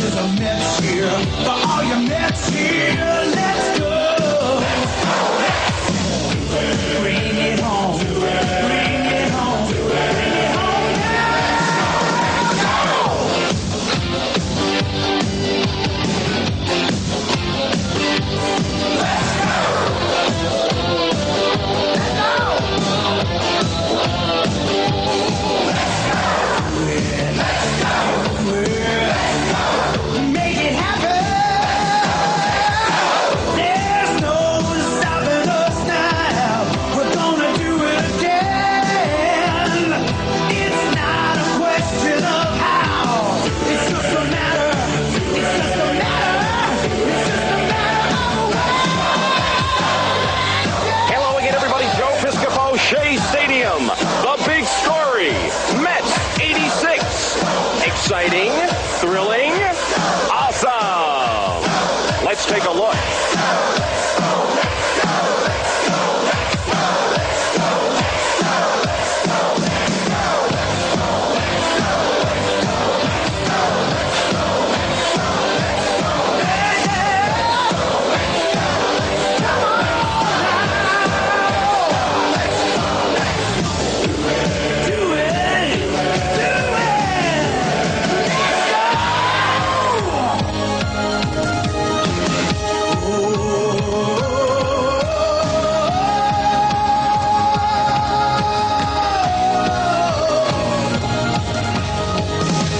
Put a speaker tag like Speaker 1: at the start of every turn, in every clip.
Speaker 1: is a Mets cheer. For all your Mets here, let's go. Bring it home. Bring it home. Bring it home Make it happen. There's no stopping us now. We're gonna do it again. It's not a question of how. It's just a matter. It's just a matter. It's just a matter of when.
Speaker 2: Hello again, everybody. Joe Piscopo, Shea Stadium. The big story. Mets 86. Exciting, thrilling, awesome. Let's take a look.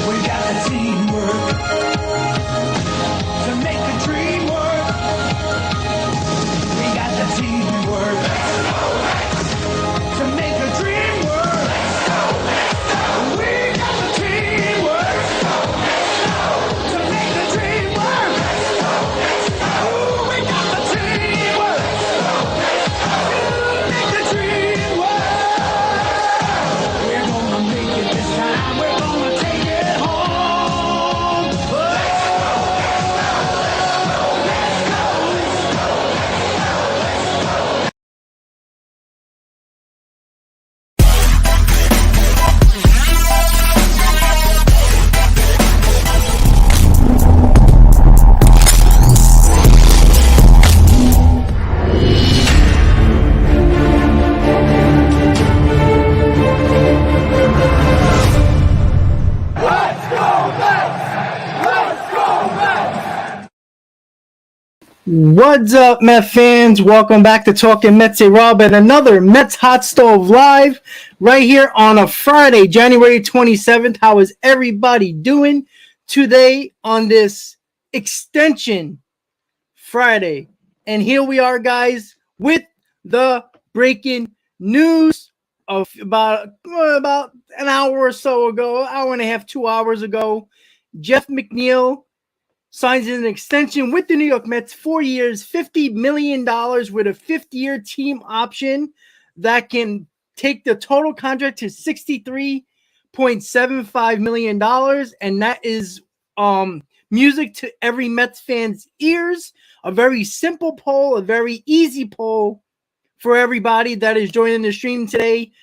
Speaker 1: We got the teamwork to make the dream work. We got the teamwork to make the dream work. We got the teamwork to make the dream work. Ooh, we got the teamwork to make the dream work. We're gonna make it this time. We're gonna take it home.
Speaker 3: What's up, Met fans? Welcome back to Talking Mets Rob and another Mets Hot Stove Live right here on a Friday, January 27th. How is everybody doing today on this extension Friday? And here we are, guys, with the breaking news of about an hour or so ago, hour and a half, 2 hours ago. Jeff McNeil signs an extension with the New York Mets, 4 years, $50 million with a fifth-year team option that can take the total contract to $63.75 million. And that is music to every Mets fan's ears. A very simple poll, a very easy poll for everybody that is joining the stream today.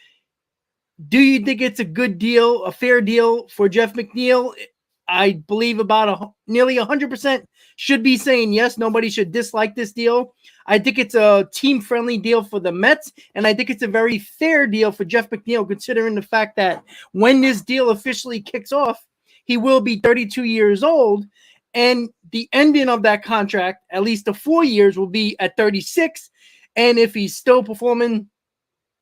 Speaker 3: Do you think it's a good deal, a fair deal for Jeff McNeil? I believe about nearly 100% should be saying yes. Nobody should dislike this deal. I think it's a team-friendly deal for the Mets, and I think it's a very fair deal for Jeff McNeil, considering the fact that when this deal officially kicks off, he will be 32 years old, and the ending of that contract, at least the 4 years, will be at 36, and if he's still performing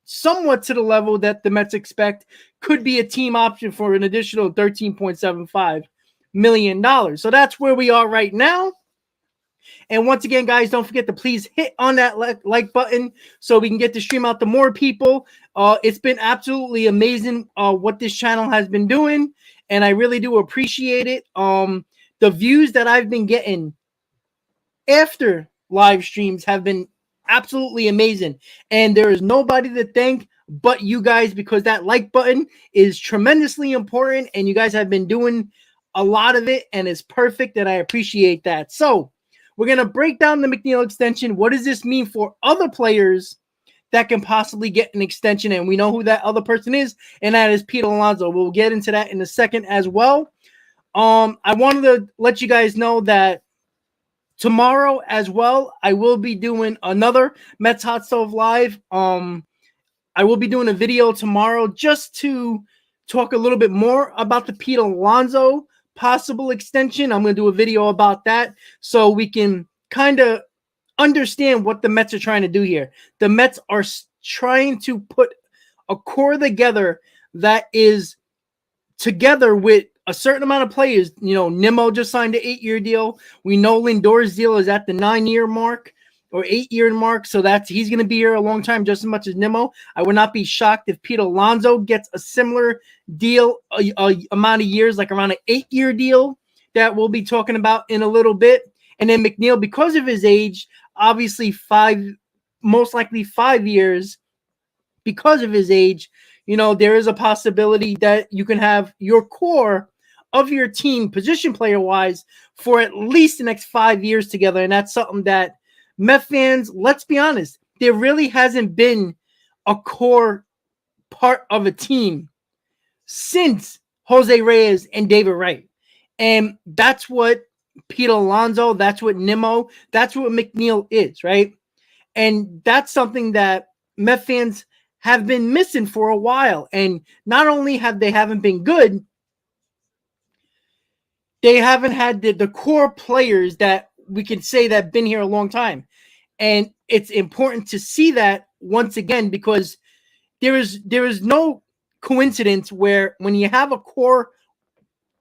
Speaker 3: somewhat to the level that the Mets expect, could be a team option for an additional $13.75 million. So that's where we are right now. And once again, guys, don't forget to please hit on that like button so we can get the stream out to more people. It's been absolutely amazing what this channel has been doing, and I really do appreciate it. The views that I've been getting after live streams have been absolutely amazing, and there is nobody to thank but you guys, because that like button is tremendously important, and you guys have been doing a lot of it, and it's perfect, and I appreciate that. So we're going to break down the McNeil extension. What does this mean for other players that can possibly get an extension? And we know who that other person is, and that is Pete Alonso. We'll get into that in a second as well. I wanted to let you guys know that tomorrow as well, I will be doing another Mets Hot Stove Live. I will be doing a video tomorrow just to talk a little bit more about the Pete Alonso possible extension. I'm going to do a video about that so we can kind of understand what the Mets are trying to do here. The Mets are trying to put a core together that is together with a certain amount of players. You know, Nimmo just signed an 8-year deal. We know Lindor's deal is at the 9-year mark or 8-year mark. So he's going to be here a long time, just as much as Nimmo. I would not be shocked if Pete Alonso gets a similar deal, a amount of years, like around an 8-year deal that we'll be talking about in a little bit. And then McNeil, because of his age, obviously most likely 5 years because of his age. You know, there is a possibility that you can have your core of your team, position player wise, for at least the next 5 years together. And that's something that Met fans, let's be honest, there really hasn't been a core part of a team since Jose Reyes and David Wright. And that's what Pete Alonso, that's what Nimmo, that's what McNeil is, right? And that's something that Met fans have been missing for a while. And not only haven't been good, they haven't had the core players that we can say that have been here a long time. And it's important to see that once again, because there is no coincidence where when you have a core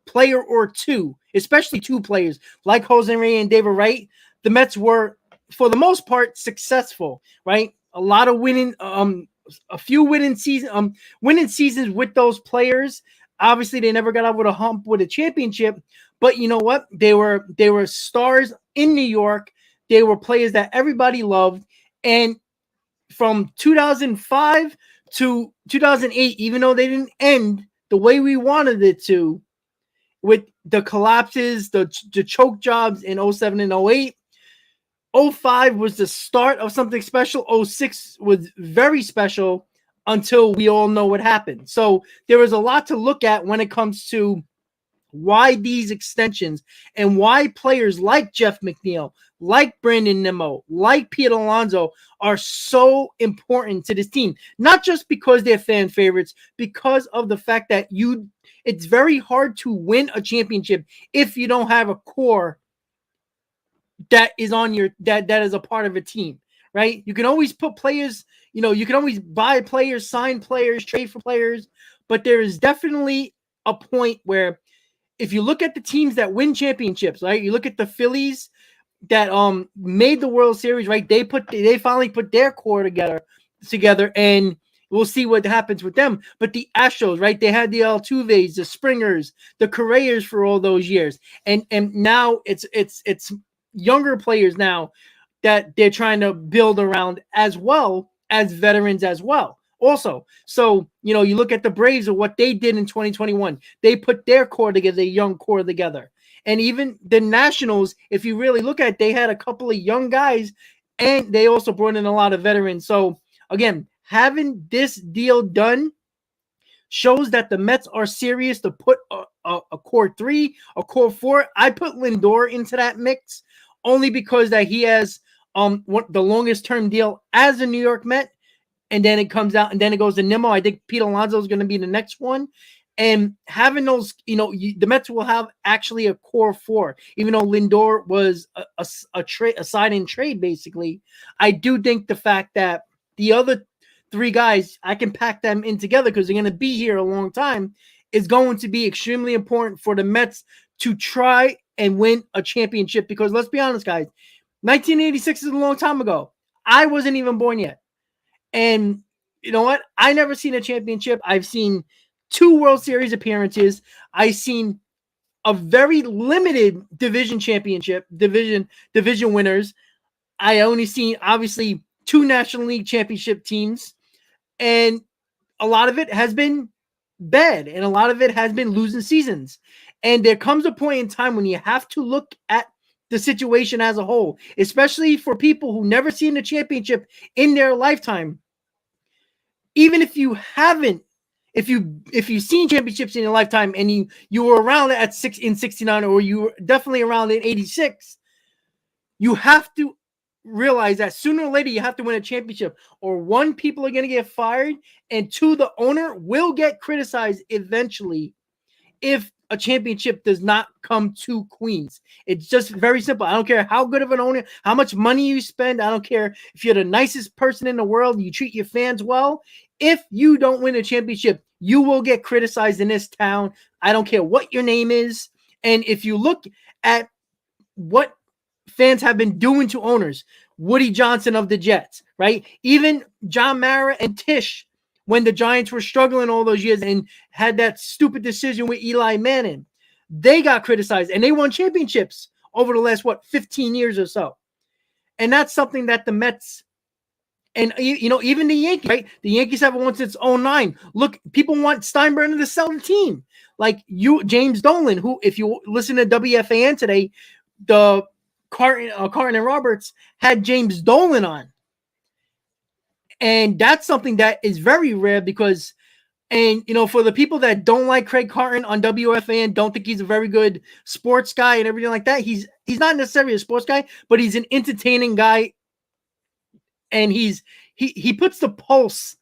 Speaker 3: player or two, especially two players like Jose Reyes and David Wright, the Mets were, for the most part, successful, right? A lot of winning, a few winning seasons with those players. Obviously, they never got out with a hump with a championship, but you know what? They were stars in New York. They were players that everybody loved, and from 2005 to 2008, even though they didn't end the way we wanted it to, with the collapses, the choke jobs in 07 and 08. 05 was the start of something special. 06 was very special until we all know what happened. So there was a lot to look at when it comes to why these extensions and why players like Jeff McNeil, like Brandon Nimmo, like Pete Alonso are so important to this team. Not just because they're fan favorites, because of the fact that it's very hard to win a championship if you don't have a core that is on that is a part of a team, right? You can always put players, you can always buy players, sign players, trade for players, but there is definitely a point where if you look at the teams that win championships, right? You look at the Phillies that made the World Series, right? They finally put their core together, and we'll see what happens with them. But the Astros, right? They had the Altuves, the Springers, the Correas for all those years, and now it's younger players now that they're trying to build around, as well as veterans as well. Also, so you look at the Braves of what they did in 2021. They put their core together, their young core together. And even the Nationals, if you really look at it, they had a couple of young guys, and they also brought in a lot of veterans. So again, having this deal done shows that the Mets are serious to put a core 3, a core 4. I put Lindor into that mix only because that he has the longest term deal as a New York Met. And then it comes out, and then it goes to Nimmo. I think Pete Alonso is going to be the next one. And having those, the Mets will have actually a core 4, even though Lindor was a sign-in trade, basically. I do think the fact that the other 3 guys, I can pack them in together because they're going to be here a long time, is going to be extremely important for the Mets to try and win a championship. Because let's be honest, guys, 1986 is a long time ago. I wasn't even born yet. And you know what? I never seen a championship. I've seen 2 World Series appearances. I've seen a very limited division championship, division winners. I only seen, obviously, 2 National League championship teams. And a lot of it has been bad. And a lot of it has been losing seasons. And there comes a point in time when you have to look at the situation as a whole, especially for people who never seen a championship in their lifetime. Even if you haven't if you've seen championships in your lifetime and you were around in 69 or you were definitely around in 86, you have to realize that sooner or later you have to win a championship, or one, people are going to get fired, and two, the owner will get criticized eventually if a championship does not come to Queens. It's just very simple. I don't care how good of an owner, how much money you spend. I don't care if you're the nicest person in the world, you treat your fans well. If you don't win a championship, you will get criticized in this town. I don't care what your name is. And if you look at what fans have been doing to owners, Woody Johnson of the Jets, right? Even John Mara and Tisch, when the Giants were struggling all those years and had that stupid decision with Eli Manning, they got criticized and they won championships over the last, 15 years or so. And that's something that the Mets and, even the Yankees, right? The Yankees haven't won since 2009. Look, people want Steinbrenner to sell the team. Like James Dolan, who, if you listen to WFAN today, the Carton and Roberts had James Dolan on. And that's something that is very rare because, for the people that don't like Craig Carton on WFAN, don't think he's a very good sports guy and everything like that, he's not necessarily a sports guy, but he's an entertaining guy. And he puts the pulse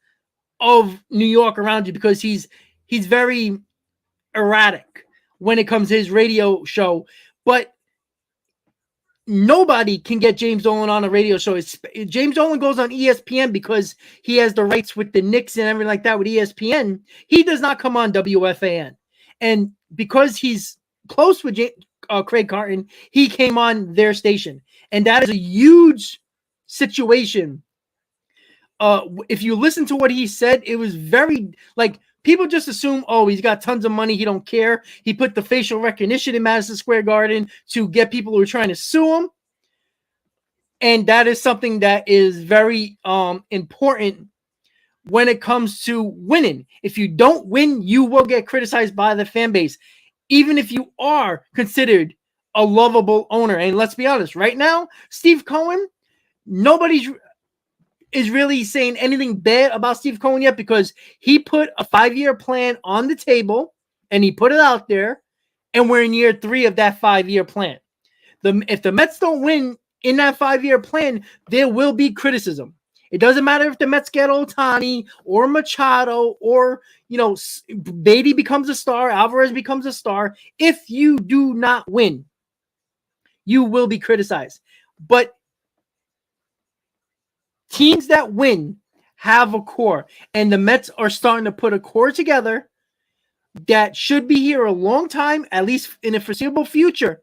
Speaker 3: of New York around you because he's very erratic when it comes to his radio show. But nobody can get James Dolan on a radio show. James Dolan goes on ESPN because he has the rights with the Knicks and everything like that with ESPN. He does not come on WFAN. And because he's close with Craig Carton, he came on their station. And that is a huge situation. If you listen to what he said, it was very, people just assume, he's got tons of money, he don't care. He put the facial recognition in Madison Square Garden to get people who are trying to sue him. And that is something that is very important when it comes to winning. If you don't win, you will get criticized by the fan base, even if you are considered a lovable owner. And let's be honest, right now, Steve Cohen, nobody is really saying anything bad about Steve Cohen yet because he put a 5-year plan on the table and he put it out there, and we're in year 3 of that 5-year plan. If the Mets don't win in that 5-year plan, there will be criticism. It doesn't matter if the Mets get Ohtani or Machado or, Beatty becomes a star, Alvarez becomes a star. If you do not win, you will be criticized. But teams that win have a core, and the Mets are starting to put a core together that should be here a long time, at least in the foreseeable future.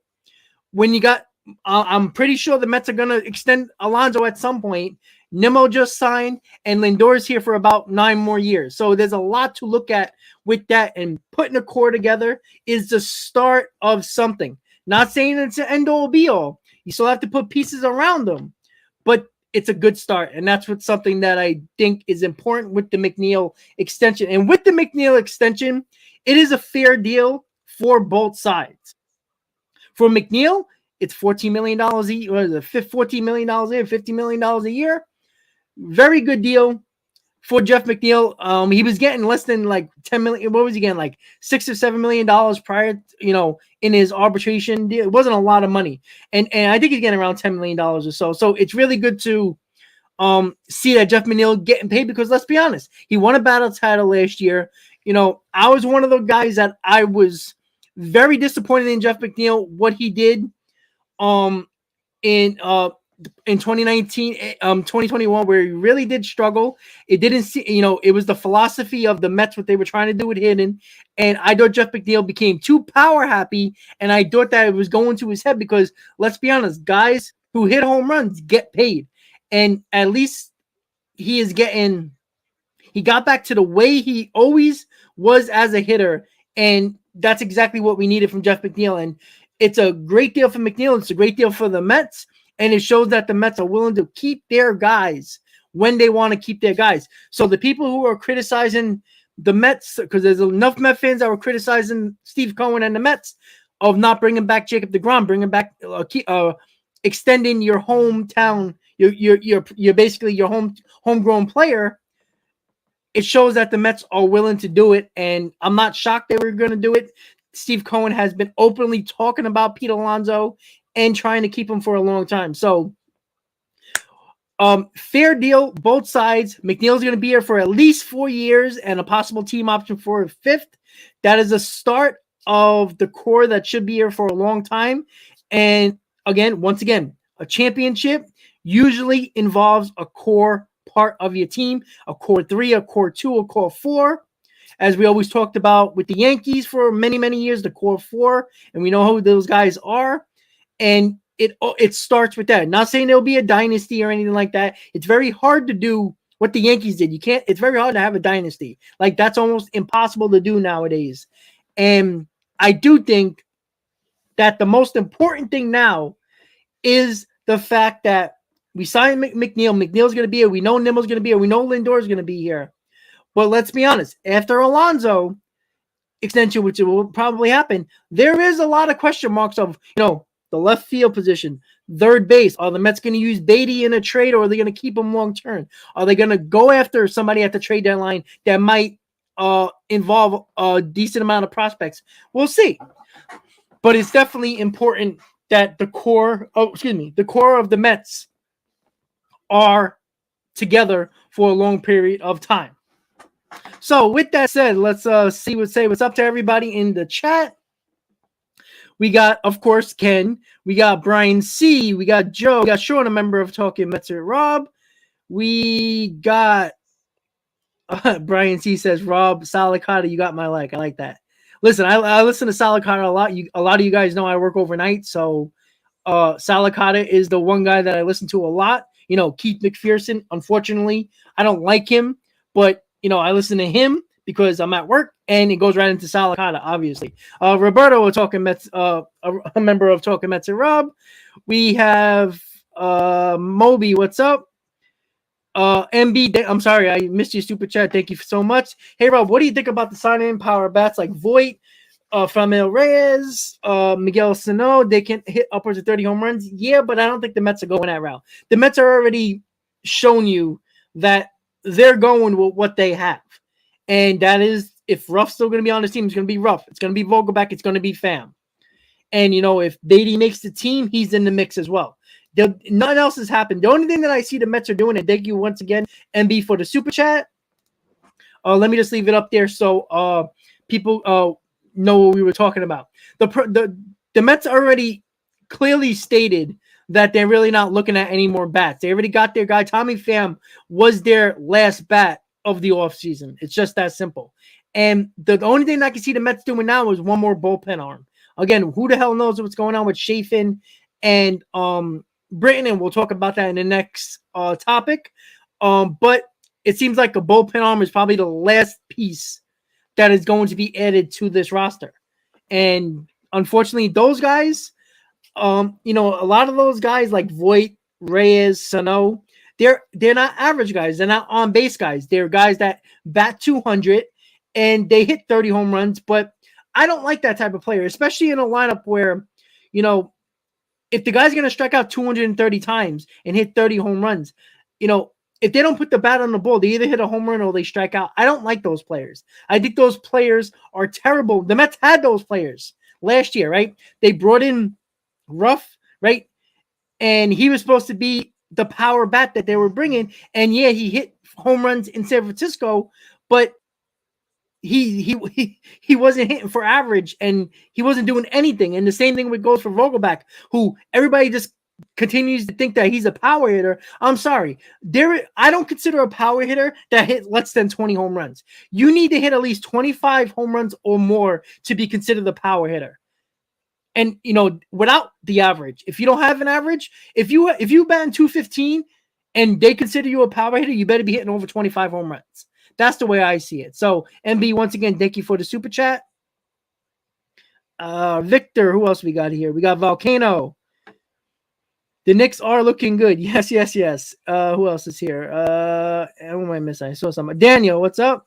Speaker 3: When you got, I'm pretty sure the Mets are going to extend Alonso at some point. Nimmo just signed, and Lindor's here for about 9 more years. So there's a lot to look at with that, and putting a core together is the start of something. Not saying it's an end-all be-all. You still have to put pieces around them, but it's a good start, and that's something that I think is important with the McNeil extension. And with the McNeil extension, it is a fair deal for both sides. For McNeil, it's $14 million a year, $14 million a year, $50 million a year. Very good deal for Jeff McNeil. He was getting less than $10 million. What was he getting? $6 or $7 million prior, in his arbitration deal. It wasn't a lot of money. And I think he's getting around $10 million or so. So it's really good to see that Jeff McNeil getting paid because let's be honest, he won a battle title last year. I was one of the guys that I was very disappointed in Jeff McNeil, what he did in 2019, 2021, where he really did struggle. It didn't see, it was the philosophy of the Mets, what they were trying to do with hitting. And I thought Jeff McNeil became too power happy. And I thought that it was going to his head because let's be honest, guys who hit home runs get paid. And at least he got back to the way he always was as a hitter. And that's exactly what we needed from Jeff McNeil. And it's a great deal for McNeil. It's a great deal for the Mets. And it shows that the Mets are willing to keep their guys when they want to keep their guys. So the people who are criticizing the Mets, because there's enough Met fans that were criticizing Steve Cohen and the Mets of not bringing back Jacob deGrom, bringing back, extending your hometown, you're basically your homegrown player. it shows that the Mets are willing to do it, and I'm not shocked they were going to do it. Steve Cohen has been openly talking about Pete Alonso and trying to keep him for a long time. So, fair deal, both sides. McNeil's going to be here for at least 4 years and a possible team option for a fifth. That is a start of the core that should be here for a long time. And again, once again, a championship usually involves a core part of your team, a core 3, a core 2, a core 4. As we always talked about with the Yankees for many, many years, the core 4, and we know who those guys are. And it starts with that. Not saying there'll be a dynasty or anything like that. It's very hard to do what the Yankees did. It's very hard to have a dynasty. Like, that's almost impossible to do nowadays. And I do think that the most important thing now is the fact that we signed McNeil. McNeil's going to be here. We know Nimel's going to be here. We know Lindor's going to be here. But let's be honest, after Alonso extension, which will probably happen, there is a lot of question marks of, the left field position, third base. Are the Mets going to use Beatty in a trade, or are they going to keep him long term? Are they going to go after somebody at the trade deadline that might involve a decent amount of prospects? We'll see. But it's definitely important that the core of the Mets are together for a long period of time. So with that said, let's say what's up to everybody in the chat. We got, of course, Ken. We got Brian C. We got Joe. We got Sean, a member of Talking Mets with Rob. We got Brian C. says, Rob Salicata, you got my like. I like that. Listen, I listen to Salicata a lot. A lot of you guys know I work overnight, so Salicata is the one guy that I listen to a lot. Keith McPherson, unfortunately, I don't like him, but I listen to him because I'm at work, and it goes right into Salicata, obviously. Roberto, a member of Talking Mets and Rob. We have Moby, what's up? MB, I'm sorry, I missed your super chat. Thank you so much. Hey, Rob, what do you think about the signing power bats like Voit, Famil Reyes, Miguel Sano? They can hit upwards of 30 home runs. Yeah, but I don't think the Mets are going that route. The Mets are already shown you that they're going with what they have. And that is, if Ruff's still going to be on the team, it's going to be Ruff. It's going to be Vogelback. It's going to be Pham. And, if Beatty makes the team, he's in the mix as well. Nothing else has happened. The only thing that I see the Mets are doing, and thank you once again, MB, for the super chat. Let me just leave it up there so people know what we were talking about. The Mets already clearly stated that they're really not looking at any more bats. They already got their guy. Tommy Pham was their last bat of the offseason. It's just that simple. And the only thing I can see the Mets doing now is one more bullpen arm. Again, who the hell knows what's going on with Chafin and Britton, and we'll talk about that in the next topic. But it sees like a bullpen arm is probably the last piece that is going to be added to this roster. And unfortunately, those guys, a lot of those guys like Voit, Reyes, Sano, they're not average guys. They're not on base guys. They're guys that bat 200 and they hit 30 home runs. But I don't like that type of player, especially in a lineup where, if the guy's going to strike out 230 times and hit 30 home runs, if they don't put the bat on the ball, they either hit a home run or they strike out. I don't like those players. I think those players are terrible. The Mets had those players last year, right? They brought in Ruff, right? And he was supposed to be the power bat that they were bringing. And yeah, he hit home runs in San Francisco, but he wasn't hitting for average, and he wasn't doing anything. And the same thing goes for Vogelback, who everybody just continues to think that he's a power hitter. I'm sorry. I don't consider a power hitter that hit less than 20 home runs. You need to hit at least 25 home runs or more to be considered a power hitter. And, without the average, if you don't have an average, if you bat in 215 and they consider you a power hitter, you better be hitting over 25 home runs. That's the way I see it. So, MB, once again, thank you for the super chat. Victor, who else we got here? We got Volcano. The Knicks are looking good. Yes. Who else is here? Who am I missing? I saw somebody. Daniel, what's up?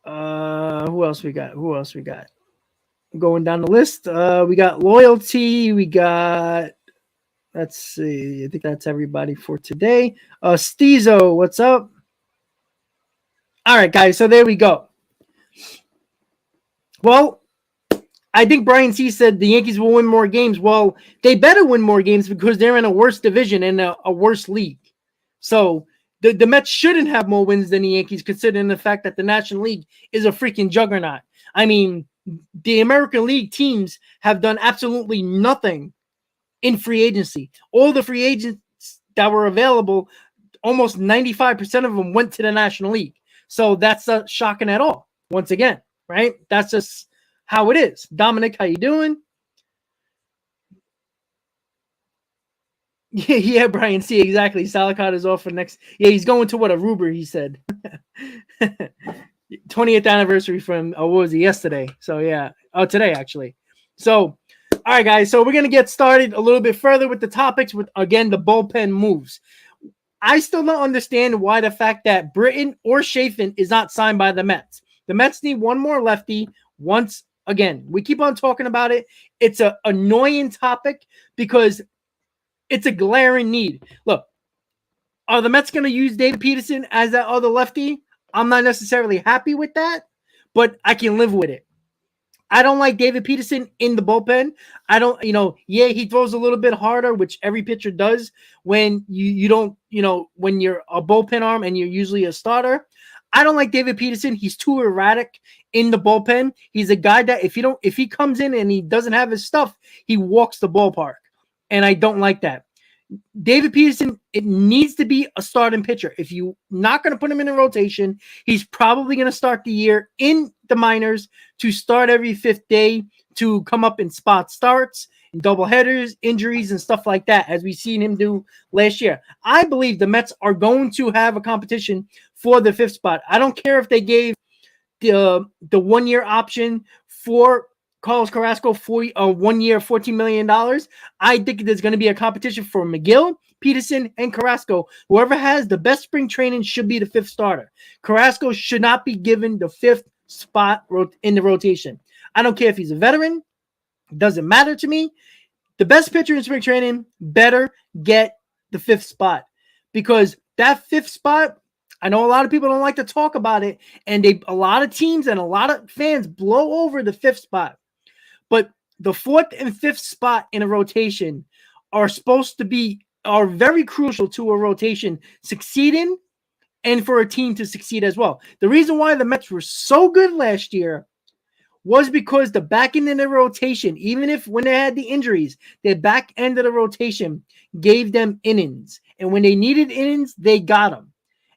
Speaker 3: Who else we got? Going down the list. We got Loyalty. We got Let's see. I think that's everybody for today. Steezo, what's up? All right, guys. So there we go. Well, I think Brian C said the Yankees will win more games. Well, they better win more games because they're in a worse division and a worse league. So the Mets shouldn't have more wins than the Yankees, considering the fact that the National League is a freaking juggernaut. I mean, the American League teams have done absolutely nothing in free agency. All the free agents that were available, almost 95% of them went to the National League. So that's not shocking at all. Once again, right? That's just how it is. Dominic, how you doing? Yeah, Brian. See, exactly. Salicott is off for next. Yeah, he's going to what, Aruba, he said. 20th anniversary from, what was it, yesterday? So, yeah. Oh, today, actually. So, all right, guys. So, we're going to get started a little bit further with the topics with, again, the bullpen moves. I still don't understand why the fact that Britton or Chafin is not signed by the Mets. The Mets need one more lefty once again. We keep on talking about it. It's an annoying topic because it's a glaring need. Look, are the Mets going to use David Peterson as that other lefty? I'm not necessarily happy with that, but I can live with it. I don't like David Peterson in the bullpen. I don't, yeah, he throws a little bit harder, which every pitcher does when you don't, when you're a bullpen arm and you're usually a starter. I don't like David Peterson. He's too erratic in the bullpen. He's a guy that if he comes in and he doesn't have his stuff, he walks the ballpark. And I don't like that. David Peterson, it needs to be a starting pitcher. If you're not going to put him in a rotation, he's probably going to start the year in the minors to start every fifth day to come up in spot starts, double headers, injuries, and stuff like that, as we've seen him do last year. I believe the Mets are going to have a competition for the fifth spot. I don't care if they gave the 1 year option for Carlos Carrasco for 1 year, $14 million. I think there's going to be a competition for McGill, Peterson, and Carrasco. Whoever has the best spring training should be the fifth starter. Carrasco should not be given the fifth spot in the rotation. I don't care if he's a veteran. It doesn't matter to me. The best pitcher in spring training better get the fifth spot because that fifth spot, I know a lot of people don't like to talk about it, and a lot of teams and a lot of fans blow over the fifth spot. But the fourth and fifth spot in a rotation are very crucial to a rotation succeeding and for a team to succeed as well. The reason why the Mets were so good last year was because the back end of the rotation, even if when they had the injuries, the back end of the rotation gave them innings. And when they needed innings, they got them.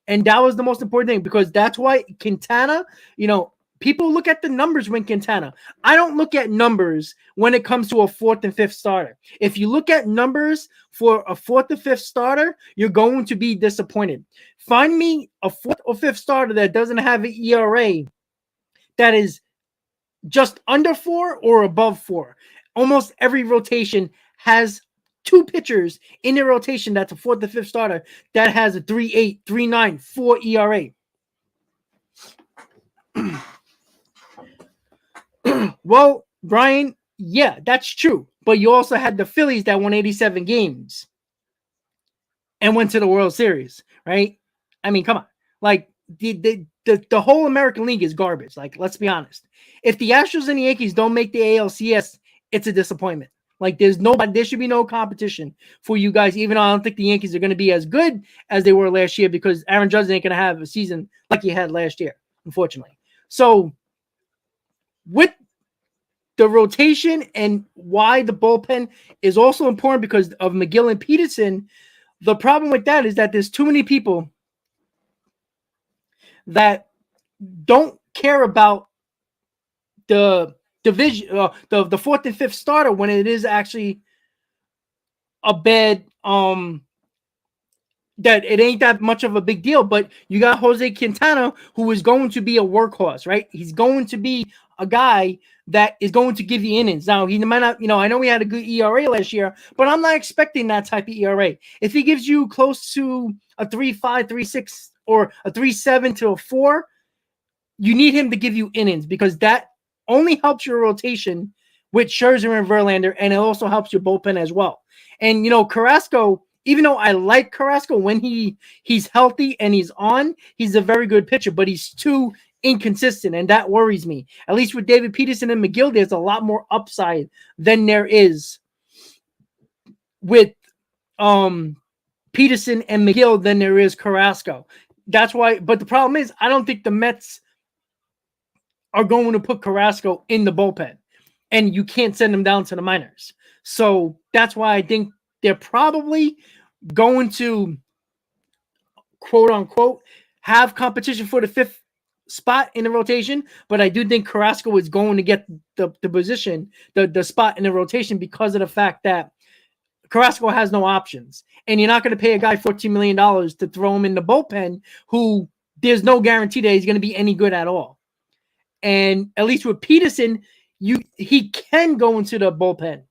Speaker 3: And that was the most important thing because that's why Quintana, people look at the numbers when Quintana. I don't look at numbers when it comes to a fourth and fifth starter. If you look at numbers for a fourth or fifth starter, you're going to be disappointed. Find me a fourth or fifth starter that doesn't have an ERA that is just under 4 or above 4. Almost every rotation has two pitchers in the rotation that's a fourth or fifth starter that has a 3.8, 3.9, 4 ERA. Well, Brian, yeah, that's true. But you also had the Phillies that won 87 games and went to the World Series, right? I mean, come on. Like, the whole American League is garbage. Like, let's be honest. If the Astros and the Yankees don't make the ALCS, it's a disappointment. Like, there should be no competition for you guys, even though I don't think the Yankees are going to be as good as they were last year because Aaron Judge ain't going to have a season like he had last year, unfortunately. So, with the rotation and why the bullpen is also important because of McGill and Peterson, the problem with that is that there's too many people that don't care about the division, the fourth and fifth starter when it is actually a bad, that it ain't that much of a big deal. But you got Jose Quintana, who is going to be a workhorse, right? He's going to be a guy that is going to give you innings. Now, he might not, I know he had a good ERA last year, but I'm not expecting that type of ERA. If he gives you close to a 3.5, 3.6, or a 3.7 to a 4, you need him to give you innings because that only helps your rotation with Scherzer and Verlander, and it also helps your bullpen as well. And Carrasco, even though I like Carrasco when he's healthy and he's on, he's a very good pitcher, but he's too inconsistent, and that worries me. At least with David Peterson and McGill, there's a lot more upside than there is with Peterson and McGill than there is Carrasco. That's why. But the problem is, I don't think the Mets are going to put Carrasco in the bullpen, and you can't send him down to the minors. So that's why I think they're probably going to, quote unquote, have competition for the 5th spot in the rotation. But I do think Carrasco is going to get the position, the spot in the rotation, because of the fact that Carrasco has no options. And you're not going to pay a guy $14 million to throw him in the bullpen who there's no guarantee that he's going to be any good at all. And at least with Peterson, he can go into the bullpen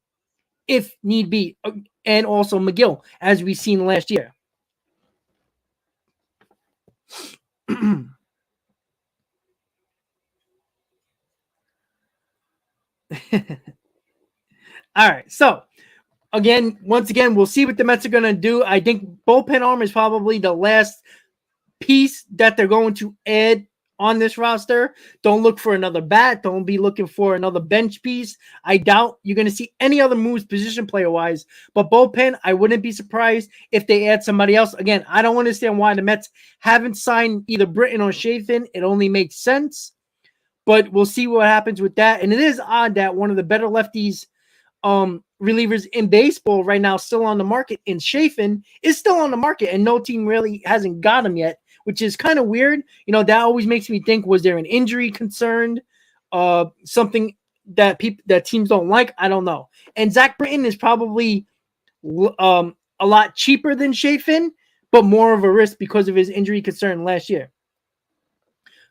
Speaker 3: if need be. And also McGill, as we've seen last year. All right. So, once again, we'll see what the Mets are going to do. I think bullpen arm is probably the last piece that they're going to add on this roster. Don't look for another bat. Don't be looking for another bench piece. I doubt you're going to see any other moves position player-wise. But bullpen, I wouldn't be surprised if they add somebody else. Again, I don't understand why the Mets haven't signed either Britton or Chafin. It only makes sense. But we'll see what happens with that. And it is odd that one of the better lefties relievers in baseball right now still on the market, and Chafin is still on the market, and no team really hasn't got him yet, which is kind of weird. That always makes me think, was there an injury concerned? Something that teams don't like? I don't know. And Zach Britton is probably a lot cheaper than Chafin, but more of a risk because of his injury concern last year.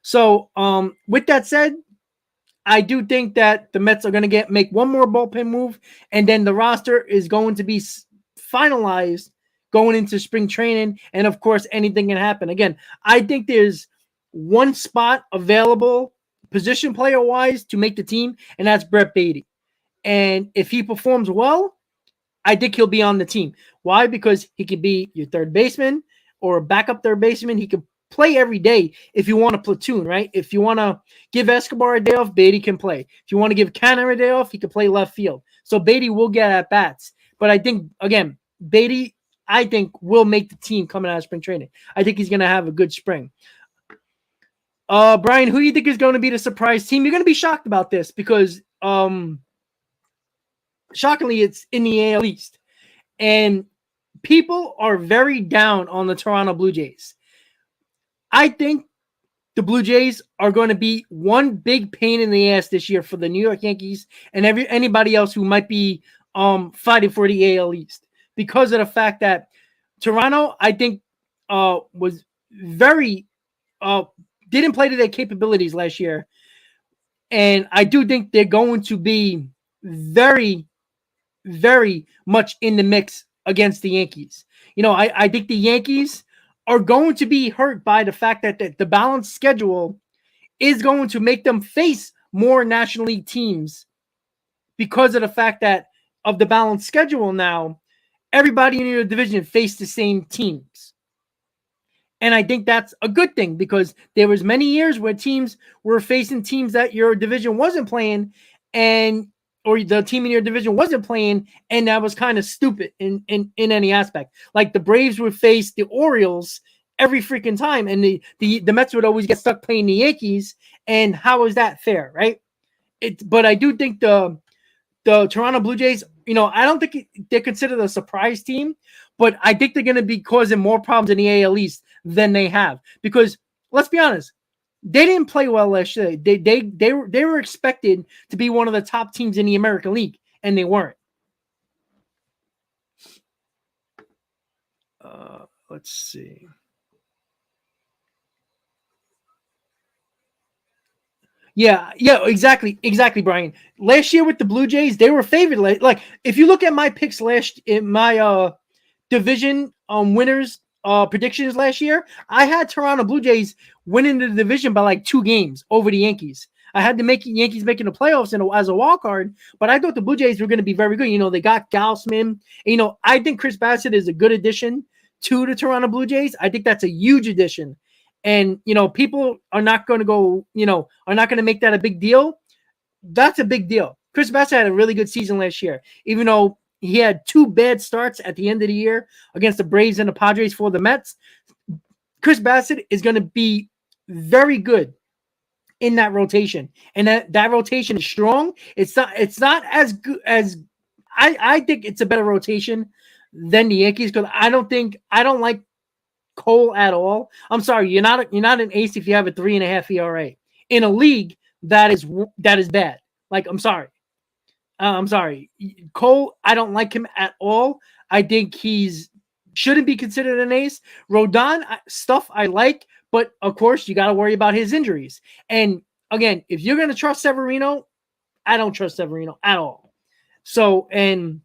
Speaker 3: So with that said, I do think that the Mets are going to make one more bullpen move, and then the roster is going to be finalized going into spring training. And of course, anything can happen. Again, I think there's one spot available position player wise to make the team, and that's Brett Beatty. And if he performs well, I think he'll be on the team. Why? Because he could be your third baseman or a backup third baseman. He could play every day if you want a platoon, right? If you want to give Escobar a day off, Beatty can play. If you want to give Canner a day off, he can play left field. So Beatty will get at bats. But I think, again, Beatty, I think, will make the team coming out of spring training. I think he's going to have a good spring. Brian, who do you think is going to be the surprise team? You're going to be shocked about this because, shockingly, it's in the AL East. And people are very down on the Toronto Blue Jays. I think the Blue Jays are going to be one big pain in the ass this year for the New York Yankees and anybody else who might be fighting for the AL East, because of the fact that Toronto, I think, was very didn't play to their capabilities last year, and I do think they're going to be very, very much in the mix against the Yankees. I think the Yankees are going to be hurt by the fact that the balanced schedule is going to make them face more National League teams because of the fact that of the balanced schedule now, everybody in your division faced the same teams. And I think that's a good thing because there was many years where teams were facing teams that your division wasn't playing or the team in your division wasn't playing, and that was kind of stupid in any aspect. Like the Braves would face the Orioles every freaking time, and the Mets would always get stuck playing the Yankees, and how is that fair, right? But I do think the Toronto Blue Jays, I don't think they're considered a surprise team, but I think they're going to be causing more problems in the AL East than they have. Because, let's be honest, they didn't play well last year. They were expected to be one of the top teams in the American League, and they weren't. Let's see. Yeah, exactly, Brian. Last year with the Blue Jays, they were favored. Like if you look at my picks in my division winners predictions last year, I had Toronto Blue Jays winning the division by like 2 games over the Yankees. I had to make Yankees making the playoffs as a wild card, but I thought the Blue Jays were going to be very good. They got Gausman. I think Chris Bassett is a good addition to the Toronto Blue Jays. I think that's a huge addition. And, people are not going to are not going to make that a big deal. That's a big deal. Chris Bassett had a really good season last year, even though he had 2 bad starts at the end of the year against the Braves and the Padres for the Mets. Chris Bassett is going to be very good in that rotation, and that rotation is strong. It's not as good as I think it's a better rotation than the Yankees, because I don't like Cole at all. I'm sorry, you're not an ace if you have a 3.5 ERA in a league that is bad. Like, I'm sorry. Cole, I don't like him at all. I think shouldn't be considered an ace. Rodon, stuff I like, but of course you got to worry about his injuries. And again, if you're going to trust Severino, I don't trust Severino at all. So, and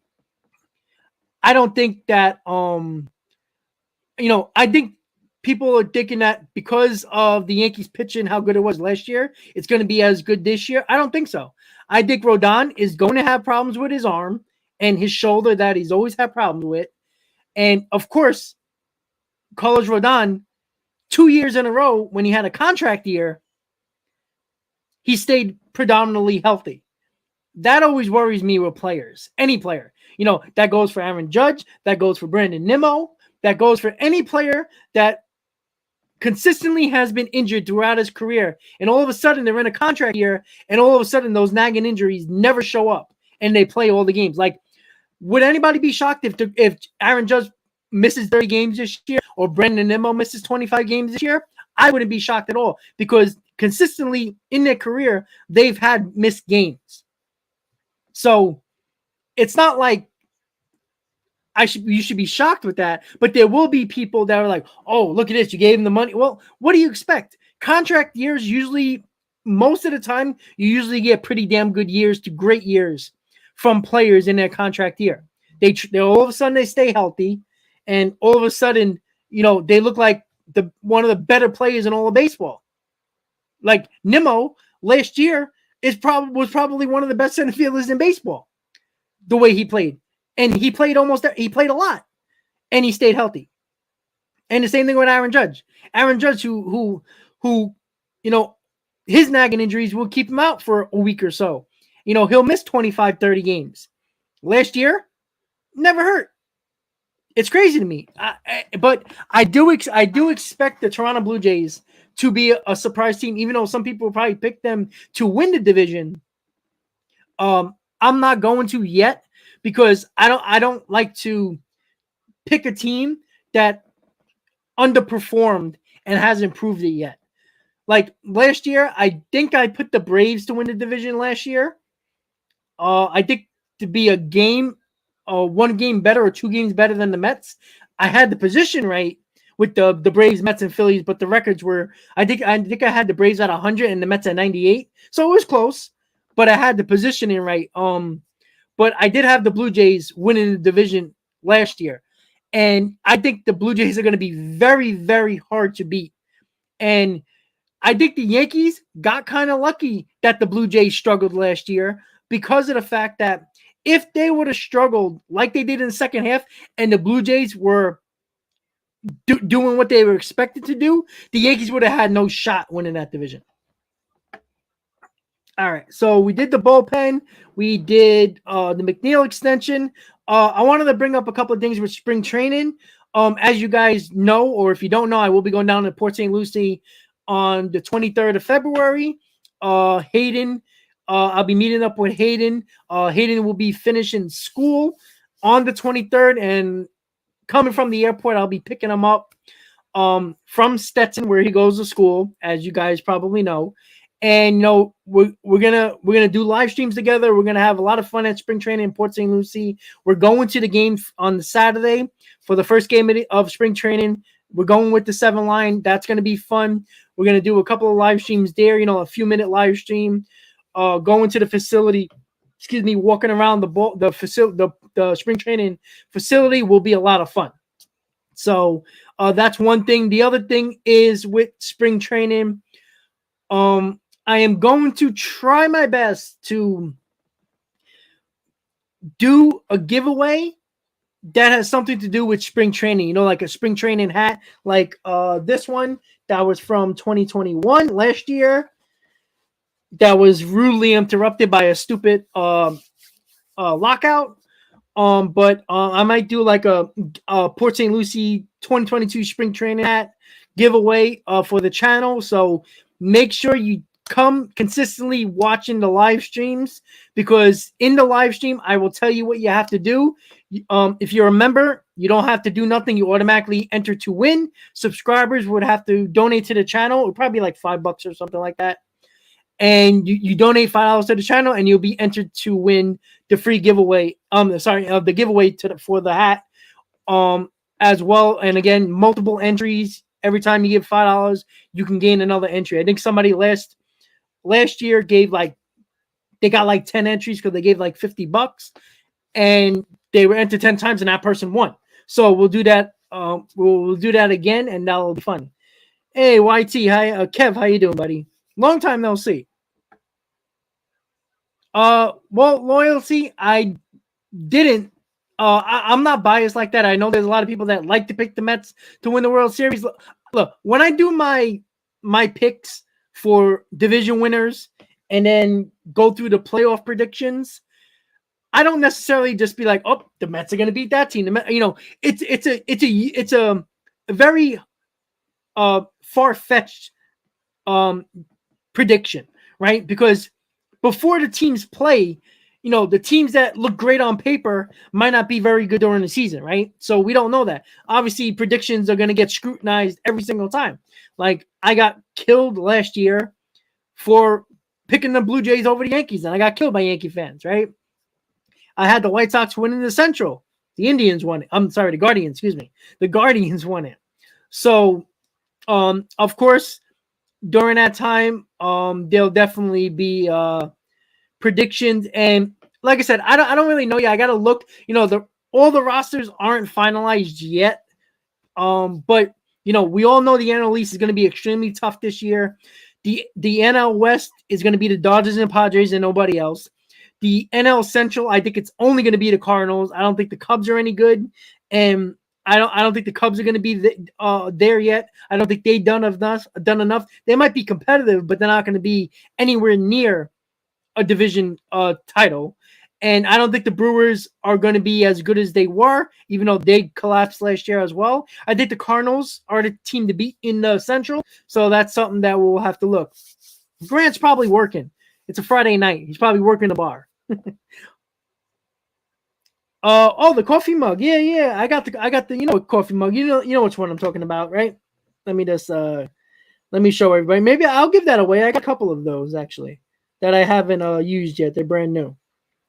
Speaker 3: I don't think that, I think people are thinking that because of the Yankees pitching, how good it was last year, it's going to be as good this year. I don't think so. I think Rodon is going to have problems with his arm and his shoulder that he's always had problems with. And of course, Carlos Rodon, 2 years in a row, when he had a contract year, he stayed predominantly healthy. That always worries me with players, any player. That goes for Aaron Judge, that goes for Brandon Nimmo, that goes for any player that consistently has been injured throughout his career. And all of a sudden, they're in a contract year, and all of a sudden, those nagging injuries never show up, and they play all the games. Like, would anybody be shocked if Aaron Judge misses 30 games this year or Brandon Nimmo misses 25 games this year? I wouldn't be shocked at all, because consistently in their career, they've had missed games. So it's not like you should be shocked with that, but there will be people that are like, oh, look at this, you gave him the money. Well, what do you expect? Contract years, usually, most of the time, you usually get pretty damn good years to great years from players in their contract year. They all of a sudden they stay healthy, and all of a sudden, they look like one of the better players in all of baseball. Like Nimmo last year was probably one of the best center fielders in baseball. The way he played, and he played a lot, and he stayed healthy. And the same thing with Aaron Judge. Aaron Judge, who his nagging injuries will keep him out for a week or so. He'll miss 25, 30 games. Last year, never hurt. It's crazy to me. But I do expect the Toronto Blue Jays to be a surprise team, even though some people will probably pick them to win the division. I'm not going to yet, because I don't like to pick a team that underperformed and hasn't proved it yet. Like last year, I think I put the Braves to win the division last year. I think to be a game, 1 game better or 2 games better than the Mets. I had the position right with the Braves, Mets, and Phillies, but the records were, I think I had the Braves at 100 and the Mets at 98. So it was close, but I had the positioning right. But I did have the Blue Jays winning the division last year. And I think the Blue Jays are going to be very, very hard to beat. And I think the Yankees got kind of lucky that the Blue Jays struggled last year, because of the fact that if they would have struggled like they did in the second half and the Blue Jays were doing what they were expected to do, the Yankees would have had no shot winning that division. All right, so we did the bullpen. We did the McNeil extension. I wanted to bring up a couple of things with spring training. As you guys know, or if you don't know, I will be going down to Port St. Lucie on the 23rd of February. Hayden, I'll be meeting up with Hayden. Hayden will be finishing school on the 23rd, and coming from the airport, I'll be picking him up from Stetson, where he goes to school, as you guys probably know. And we're gonna do live streams together. We're gonna have a lot of fun at spring training in Port St. Lucie. We're going to the game on the Saturday for the first game of spring training. We're going with the 7 line. That's gonna be fun. We're gonna do a couple of live streams there. A few minute live stream. Going to the facility. Walking around the spring training facility will be a lot of fun. So that's one thing. The other thing is with spring training. I am going to try my best to do a giveaway that has something to do with spring training, you know, like a spring training hat, like this one that was from 2021 last year, that was rudely interrupted by a stupid lockout. But I might do like a Port St. Lucie 2022 spring training hat giveaway for the channel. So make sure you come consistently watching the live streams, because in the live stream I will tell you what you have to do. If you're a member, you don't have to do nothing. You automatically enter to win. Subscribers would have to donate to the channel. It would probably be like $5 or something like that. And you donate $5 to the channel, and you'll be entered to win the free giveaway. The giveaway for the hat, as well. And again, multiple entries. Every time you give $5, you can gain another entry. I think somebody last year they got like 10 entries because they gave like $50, and they were entered 10 times, and that person won. So we'll do that. We'll do that again, and that'll be fun. Hey, YT, hi, Kev, how you doing, buddy? Long time no see. Well, loyalty, I didn't. I'm not biased like that. I know there's a lot of people that like to pick the Mets to win the World Series. Look, when I do my picks for division winners and then go through the playoff predictions, I don't necessarily just be like, oh, the Mets are going to beat that team. It's a very far-fetched prediction, right? Because before the teams play, the teams that look great on paper might not be very good during the season, right? So we don't know that. Obviously, predictions are going to get scrutinized every single time. Like, I got killed last year for picking the Blue Jays over the Yankees, and I got killed by Yankee fans, right? I had the White Sox winning the Central. The Indians won it. I'm sorry, the Guardians, excuse me. The Guardians won it. So, of course, during that time, there'll definitely be predictions. And like I said, I don't really know yet. I gotta look. All the rosters aren't finalized yet. But we all know the NL East is going to be extremely tough this year. The NL West is going to be the Dodgers and Padres and nobody else. The NL Central, I think it's only going to be the Cardinals. I don't think the Cubs are any good, and I don't think the Cubs are going to be there yet. I don't think they've done enough. They might be competitive, but they're not going to be anywhere near a division title. And I don't think the Brewers are going to be as good as they were, even though they collapsed last year as well. I think the Cardinals are the team to beat in the Central, so that's something that we'll have to look. Grant's probably working. It's a Friday night. He's probably working the bar. The coffee mug. Yeah. I got the coffee mug. You know which one I'm talking about, right? Let me just let me show everybody. Maybe I'll give that away. I got a couple of those actually that I haven't used yet. They're brand new.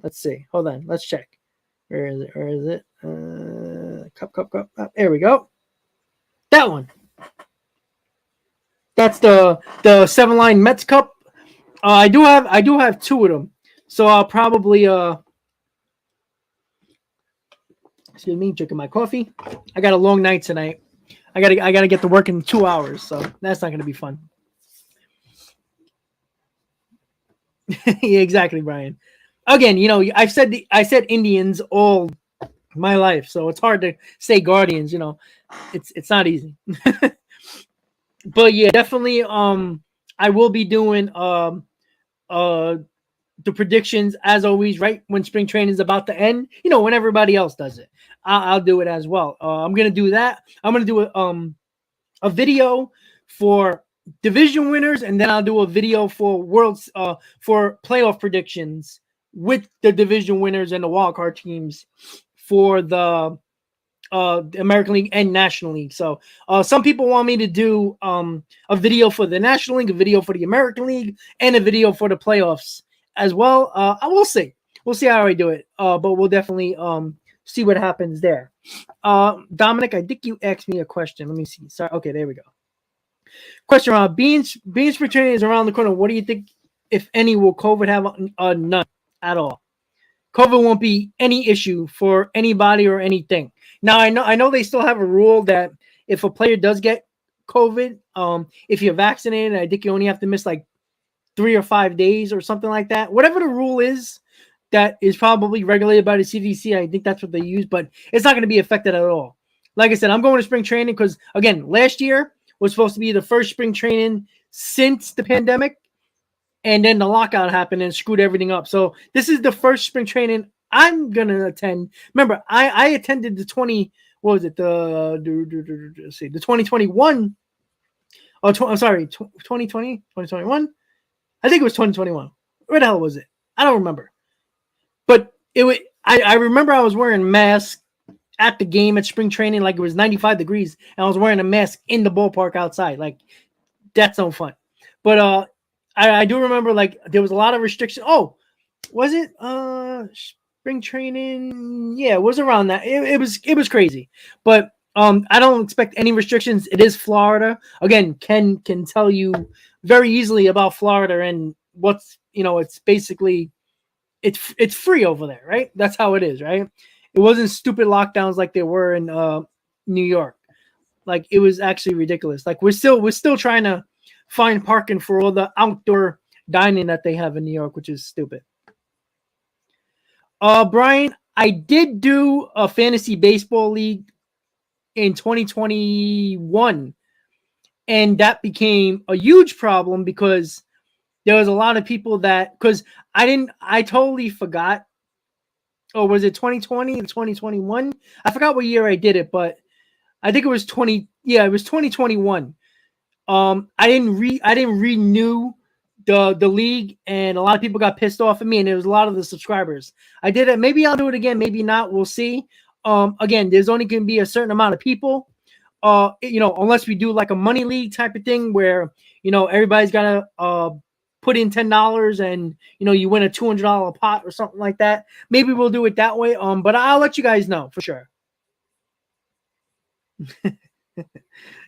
Speaker 3: Let's see. Hold on. Let's check. Where is it? Cup. There we go. That one. That's the 7-line Mets cup. I do have two of them. So I'll probably excuse me, drinking my coffee. I got a long night tonight. I gotta get to work in 2 hours, so that's not gonna be fun. Yeah, exactly, Brian. Again, I said Indians all my life, so it's hard to say Guardians. It's not easy. But yeah, definitely. I will be doing the predictions as always, right when spring training is about to end. When everybody else does it, I'll do it as well. I'm gonna do that. I'm gonna do a video for division winners, and then I'll do a video for for playoff predictions with the division winners and the wildcard teams for the American League and National League. So some people want me to do a video for the National League, a video for the American League, and a video for the playoffs as well. I will see. We'll see how I do it. But we'll definitely see what happens there. Dominic, I think you asked me a question. Let me see. Sorry. Okay, there we go. Question around being spring training is around the corner. What do you think, if any, will COVID have? None at all. COVID won't be any issue for anybody or anything. Now I know they still have a rule that if a player does get COVID, if you're vaccinated, I think you only have to miss like 3 or 5 days or something like that. Whatever the rule is that is probably regulated by the CDC, I think that's what they use, but it's not going to be affected at all. Like I said, I'm going to spring training because, again, last year was supposed to be the first spring training since the pandemic, and then the lockout happened and screwed everything up. So this is the first spring training I'm going to attend. Remember, I attended the 2021. I'm sorry, 2020, 2021. I think it was 2021. Where the hell was it? I don't remember. But I remember I was wearing a mask at the game at spring training, like it was 95 degrees, and I was wearing a mask in the ballpark outside. Like, that's no fun. But I do remember, like, there was a lot of restrictions. Oh, was it spring training? Yeah, it was around that. It was crazy. But I don't expect any restrictions. It is Florida. Again, Ken can tell you very easily about Florida and what's, it's basically it's free over there, right? That's how it is, right? It wasn't stupid lockdowns like they were in New York. Like, it was actually ridiculous. Like, we're still trying to find parking for all the outdoor dining that they have in New York, which is stupid. Brian, I did do a fantasy baseball league in 2021, and that became a huge problem because there was a lot of people because I totally forgot. Or was it 2020 and 2021? I forgot what year I did it, but I think it was 2021. I didn't renew the league, and a lot of people got pissed off at me, and it was a lot of the subscribers. I did it. Maybe I'll do it again, maybe not. We'll see. Again, there's only going to be a certain amount of people. Unless we do like a money league type of thing where, everybody's got to put in $10 and, you win a $200 pot or something like that. Maybe we'll do it that way. But I'll let you guys know for sure.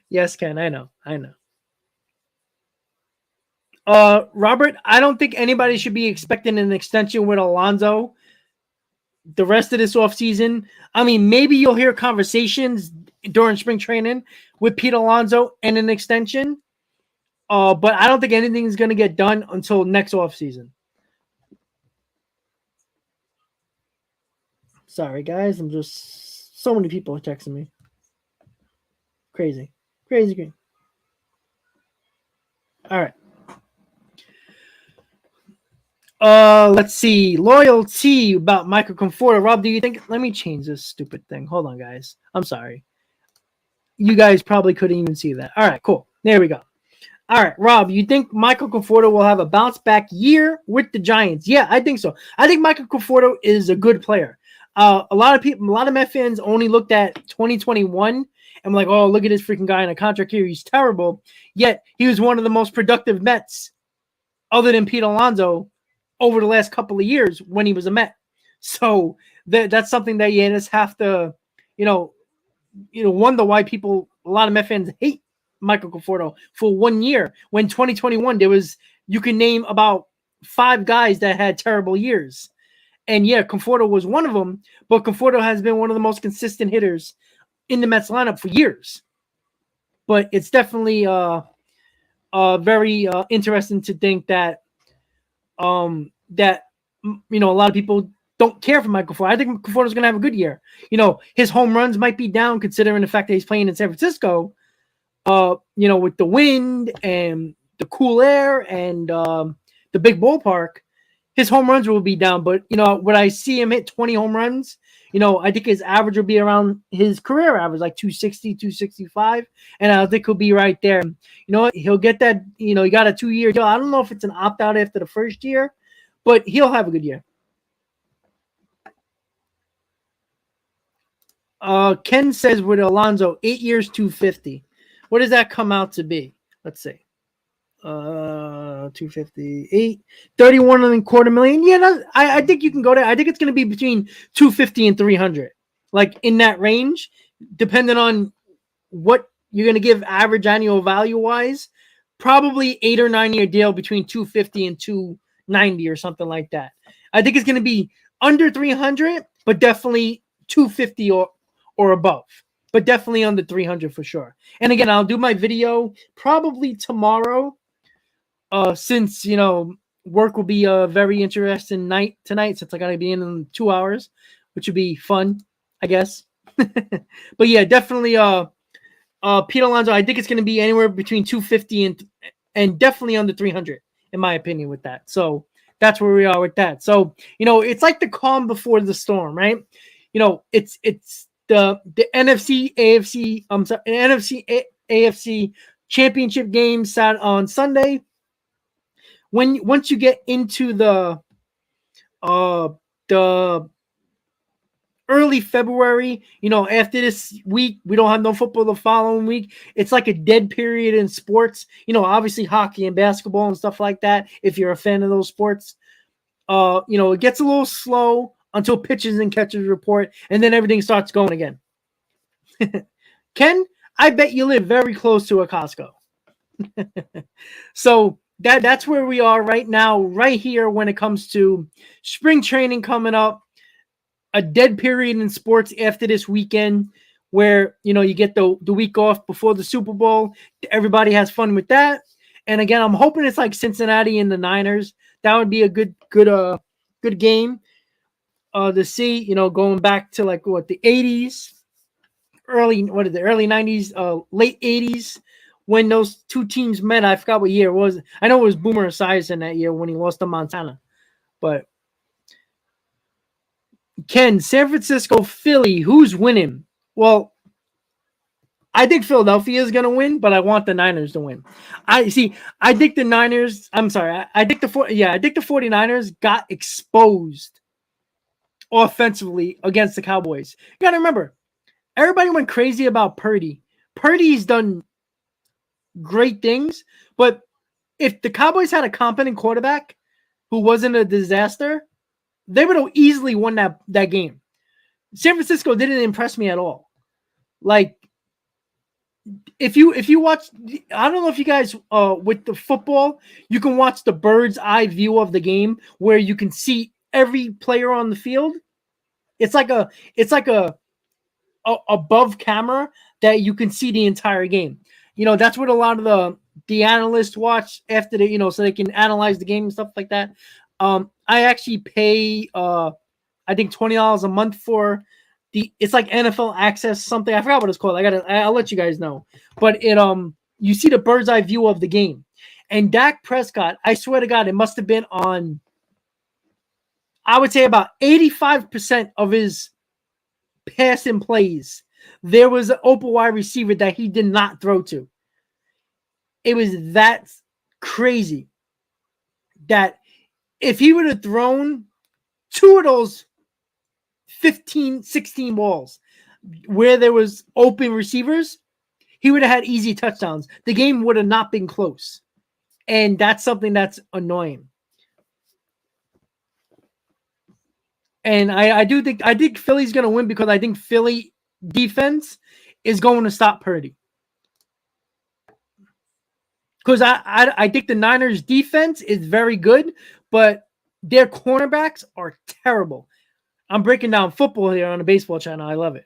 Speaker 3: Yes, Ken, I know. Robert, I don't think anybody should be expecting an extension with Alonso the rest of this offseason. I mean, maybe you'll hear conversations during spring training with Pete Alonso and an extension. But I don't think anything's going to get done until next offseason. Sorry, guys. So many people are texting me. Crazy. All right. Let's see. Loyalty about Michael Conforto. Rob, do you think? Let me change this stupid thing. Hold on, guys. I'm sorry. You guys probably couldn't even see that. All right, cool. There we go. All right, Rob, you think Michael Conforto will have a bounce back year with the Giants? Yeah, I think so. I think Michael Conforto is a good player. A lot of Met fans only looked at 2021 and were like, oh, look at this freaking guy in a contract here. He's terrible. Yet he was one of the most productive Mets other than Pete Alonso over the last couple of years when he was a Met. So that's something that you just have to, wonder why a lot of Met fans hate Michael Conforto for 1 year. When 2021, you can name about 5 guys that had terrible years. And yeah, Conforto was one of them, but Conforto has been one of the most consistent hitters in the Mets lineup for years. But it's definitely very interesting to think that a lot of people don't care for Michael Conforto. I think Conforto's going to have a good year. His home runs might be down considering the fact that he's playing in San Francisco. With the wind and the cool air and the big ballpark, his home runs will be down. But, when I see him hit 20 home runs, I think his average will be around his career average, like 260, 265. And I think he'll be right there. He'll get that, he got a 2-year deal. I don't know if it's an opt-out after the first year, but he'll have a good year. Ken says with Alonso, 8 years, 250. What does that come out to be? Let's see. 258, 31.25 million. Yeah, I think you can go there. I think it's going to be between 250 and 300, like in that range, depending on what you're going to give average annual value wise. Probably 8 or 9 year deal between 250 and 290 or something like that. I think it's going to be under 300, but definitely 250 or above. But definitely under 300 for sure. And again, I'll do my video probably tomorrow since work will be a very interesting night tonight, since I gotta be in 2 hours, which would be fun, I guess. But yeah, definitely Pete Alonso, I think it's gonna be anywhere between 250 and definitely under 300, in my opinion, with that. So that's where we are with that. So it's like the calm before the storm, right? It's the NFC AFC NFC AFC championship game sat on Sunday. Once you get into the early February, after this week, we don't have no football the following week. It's like a dead period in sports. Obviously hockey and basketball and stuff like that. If you're a fan of those sports, it gets a little slow until pitches and catches report, and then everything starts going again. Ken, I bet you live very close to a Costco. So that's where we are right now, right here, when it comes to spring training coming up, a dead period in sports after this weekend, where you get the week off before the Super Bowl. Everybody has fun with that. And again, I'm hoping it's like Cincinnati and the Niners. That would be a good game to see. Going back to like the 80s, early 90s, late 80s, when those two teams met. I forgot what year it was. I know it was Boomer Esiason that year when he lost to Montana. But Ken, San Francisco, Philly, who's winning? Well, I think Philadelphia is going to win, but I want the Niners to win. I think the Niners, I think the 49ers got exposed offensively against the Cowboys. You got to remember, everybody went crazy about Purdy. Purdy's done great things, but if the Cowboys had a competent quarterback who wasn't a disaster, they would have easily won that game. San Francisco didn't impress me at all. Like, if you watch, I don't know if you guys with the football, you can watch the bird's eye view of the game where you can see every player on the field. It's like a above camera that you can see the entire game. That's what a lot of the analysts watch after so they can analyze the game and stuff like that. I actually pay I think $20 a month for it's like NFL Access something. I forgot what it's called. I'll let you guys know. But you see the bird's eye view of the game. And Dak Prescott, I swear to God, it must have been on, I would say, about 85% of his passing plays. There was an open wide receiver that he did not throw to. It was that crazy that if he would have thrown two of those 15, 16 balls where there was open receivers, he would have had easy touchdowns. The game would have not been close. And that's something that's annoying. And I think Philly's going to win because I think Philly defense is going to stop Purdy. Because I think the Niners defense is very good, but their cornerbacks are terrible. I'm breaking down football here on the baseball channel. I love it.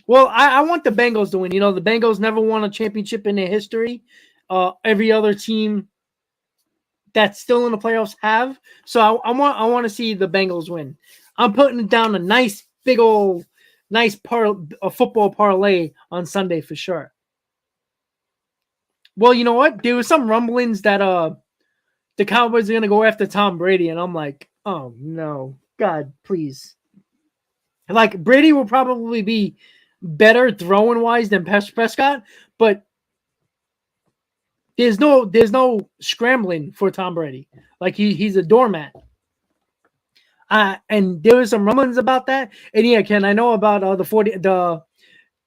Speaker 3: Well, I want the Bengals to win. The Bengals never won a championship in their history. Every other team that's still in the playoffs have. So I want to see the Bengals win. I'm putting down a nice big old a football parlay on Sunday for sure. Well, you know what? There was some rumblings that the Cowboys are going to go after Tom Brady, and I'm like, oh no, God, please. Like, Brady will probably be better throwing wise than Prescott, but there's no scrambling for Tom Brady. Like, he's a doormat. And there was some rumblings about that. And yeah, Ken, I know about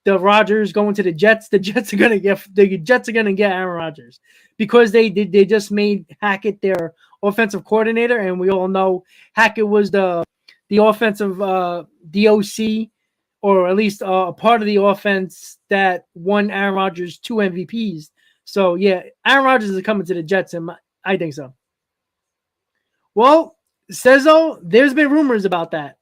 Speaker 3: the Rodgers going to the Jets. The Jets are gonna get Aaron Rodgers because they just made Hackett their offensive coordinator, and we all know Hackett was the offensive DOC, or at least a part of the offense that won Aaron Rodgers 2 MVPs. So yeah, Aaron Rodgers is coming to the Jets, and I think so. Well, Cezzo, there's been rumors about that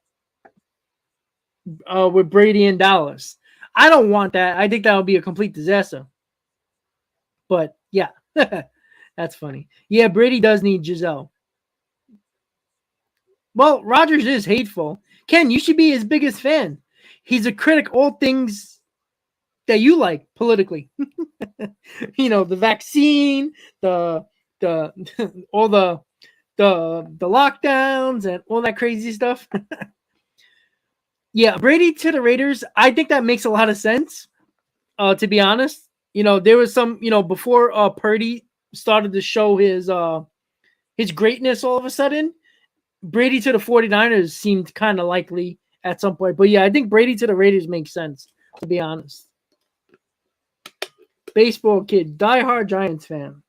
Speaker 3: with Brady in Dallas. I don't want that. I think that would be a complete disaster. But yeah, that's funny. Yeah, Brady does need Giselle. Well, Rogers is hateful. Ken, you should be his biggest fan. He's a critic all things that you like politically. The vaccine, the the all the lockdowns and all that crazy stuff. Yeah, Brady to the Raiders, I think that makes a lot of sense. To be honest, there was some, before Purdy started to show his greatness all of a sudden, Brady to the 49ers seemed kind of likely at some point. But yeah, I think Brady to the Raiders makes sense, to be honest. Baseball kid, diehard Giants fan.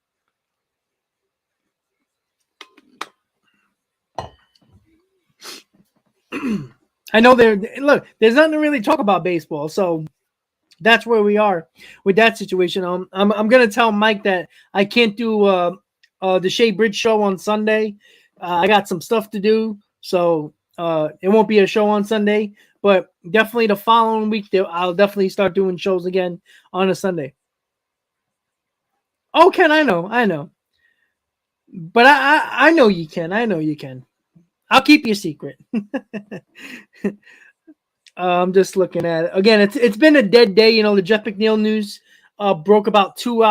Speaker 3: I know there's nothing to really talk about baseball, so that's where we are with that situation. I'm gonna tell Mike that I can't do the Shea Bridge show on Sunday. I got some stuff to do, so it won't be a show on Sunday. But definitely the following week, I'll definitely start doing shows again on a Sunday. Oh, Ken, I know, but I know you can. I know you can. I'll keep you a secret. I'm just looking at it again. It's been a dead day. The Jeff McNeil news broke about 3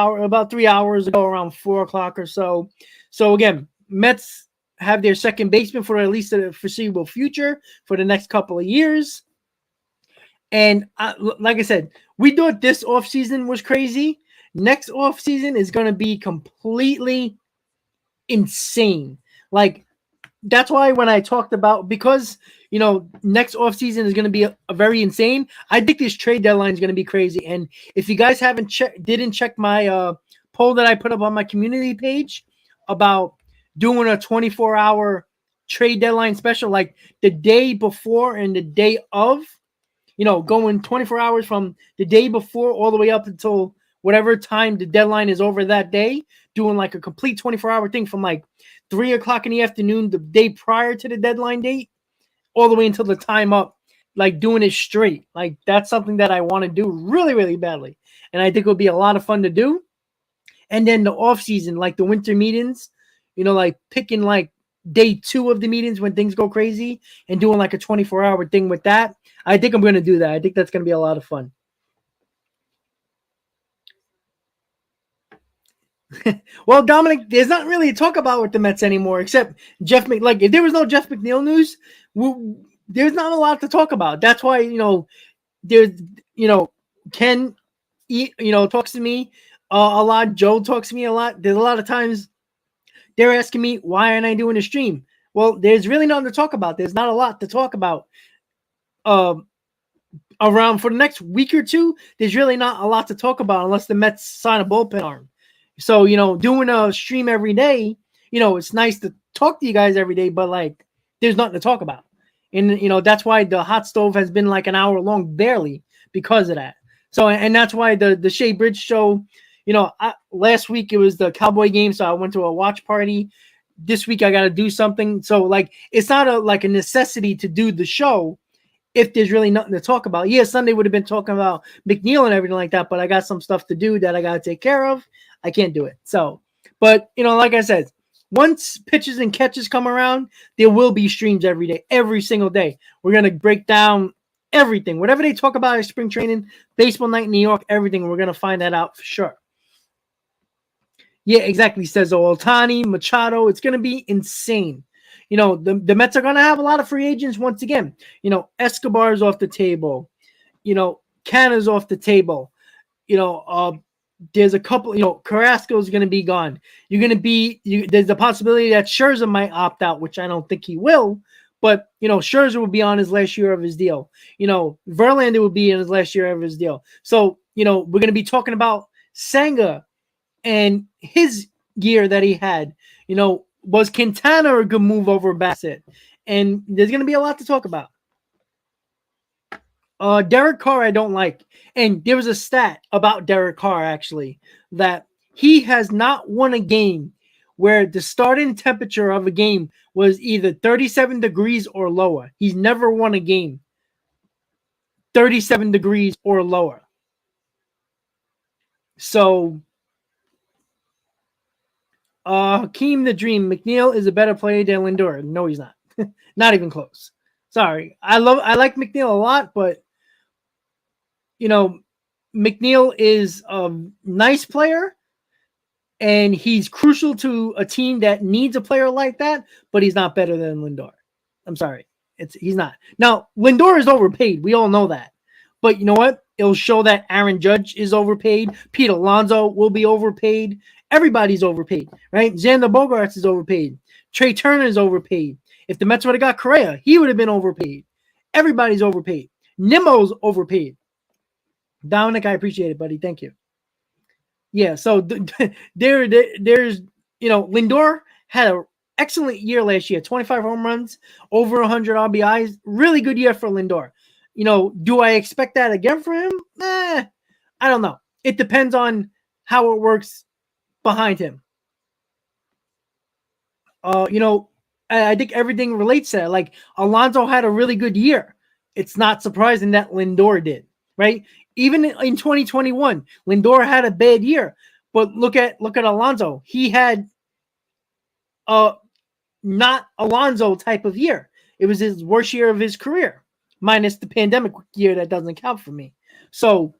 Speaker 3: hours ago, around 4 o'clock or so. So again, Mets have their second baseman for at least the foreseeable future for the next couple of years. And like I said, we thought this offseason was crazy. Next offseason is going to be completely insane. Like, that's why when I talked about, because next offseason is going to be a very insane, I think this trade deadline is going to be crazy. And if you guys didn't check my poll that I put up on my community page about doing a 24-hour trade deadline special, like the day before and the day of, going 24 hours from the day before all the way up until whatever time the deadline is over that day, doing like a complete 24-hour thing from like 3 o'clock in the afternoon the day prior to the deadline date all the way until the time up, like doing it straight. Like, that's something that I want to do really, really badly. And I think it'll be a lot of fun to do. And then the off season, like the winter meetings, like picking like day 2 of the meetings when things go crazy and doing like a 24-hour thing with that. I think I'm going to do that. I think that's going to be a lot of fun. Well, Dominic, there's not really to talk about with the Mets anymore, except Jeff Like, if there was no Jeff McNeil news, there's not a lot to talk about. That's why, there's, Ken, talks to me a lot. Joe talks to me a lot. There's a lot of times they're asking me, why aren't I doing a stream? Well, there's really nothing to talk about. There's not a lot to talk about. Around for the next week or two, there's really not a lot to talk about unless the Mets sign a bullpen arm. So, doing a stream every day, it's nice to talk to you guys every day, but like, there's nothing to talk about. And, that's why the hot stove has been like an hour long, barely, because of that. So, and that's why the Shea Bridge show, last week it was the Cowboy game, so I went to a watch party. This week I got to do something. So, like, it's not a necessity to do the show if there's really nothing to talk about. Yeah, Sunday would have been talking about McNeil and everything like that, but I got some stuff to do that I got to take care of. I can't do it. So, but, like I said, once pitches and catches come around, there will be streams every day, every single day. We're going to break down everything. Whatever they talk about at spring training, baseball night in New York, everything, we're going to find that out for sure. Yeah, exactly, says Ohtani, Machado. It's going to be insane. The Mets are going to have a lot of free agents once again. Escobar's off the table. Canna's off the table. There's a couple, Carrasco's going to be gone. There's a possibility that Scherzer might opt out, which I don't think he will. But, Scherzer will be on his last year of his deal. Verlander will be in his last year of his deal. So, we're going to be talking about Senga and his year that he had. Was Quintana a good move over Bassett? And there's going to be a lot to talk about. Derek Carr, I don't like. And there was a stat about Derek Carr, actually, that he has not won a game where the starting temperature of a game was either 37 degrees or lower. He's never won a game 37 degrees or lower. So, Hakeem the Dream. McNeil is a better player than Lindor. No, he's not. Not even close. Sorry. I like McNeil a lot, but you know, McNeil is a nice player and he's crucial to a team that needs a player like that, but he's not better than Lindor. I'm sorry. He's not. Now, Lindor is overpaid. We all know that. But you know what? It'll show that Aaron Judge is overpaid. Pete Alonso will be overpaid. Everybody's overpaid, right? Xander Bogaerts is overpaid. Trey Turner is overpaid. If the Mets would have got Correa, he would have been overpaid. Everybody's overpaid. Nimmo's overpaid. Dominic, I appreciate it, buddy. Thank you. Yeah, so there's, Lindor had an excellent year last year. 25 home runs, over 100 RBIs. Really good year for Lindor. Do I expect that again for him? I don't know. It depends on how it works behind him. I think everything relates to that. Like, Alonso had a really good year. It's not surprising that Lindor did, right? Even in 2021, Lindor had a bad year. But look at Alonso. He had not Alonso type of year. It was his worst year of his career, minus the pandemic year that doesn't count for me. So,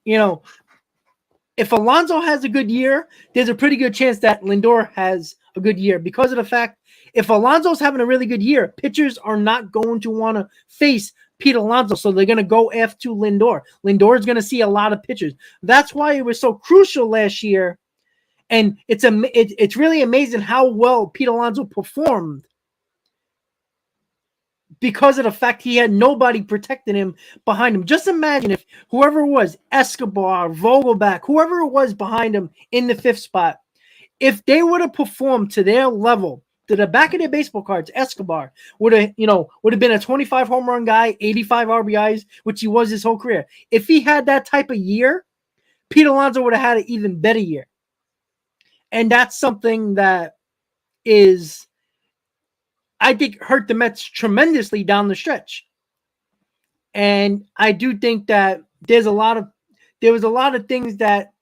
Speaker 3: if Alonso has a good year, there's a pretty good chance that Lindor has a good year because of the fact if Alonso's having a really good year, pitchers are not going to want to face Pete Alonso, so they're going to go after Lindor. Lindor is going to see a lot of pitchers. That's why it was so crucial last year, and it's really amazing how well Pete Alonso performed because of the fact he had nobody protecting him behind him. Just imagine if whoever it was, Escobar, Vogelback, whoever it was behind him in the fifth spot, if they would have performed to their level, to the back of their baseball cards, Escobar would have been a 25 home run guy, 85 RBIs, which he was his whole career. If he had that type of year, Pete Alonso would have had an even better year. And that's something that is, I think, hurt the Mets tremendously down the stretch. And I do think that there was a lot of things that,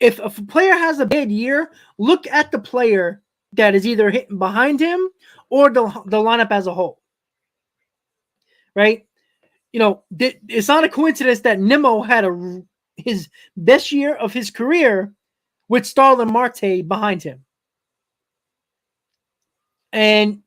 Speaker 3: if a player has a bad year, look at the player that is either hitting behind him or the lineup as a whole. Right? It's not a coincidence that Nimmo had his best year of his career with Starlin Marte behind him. And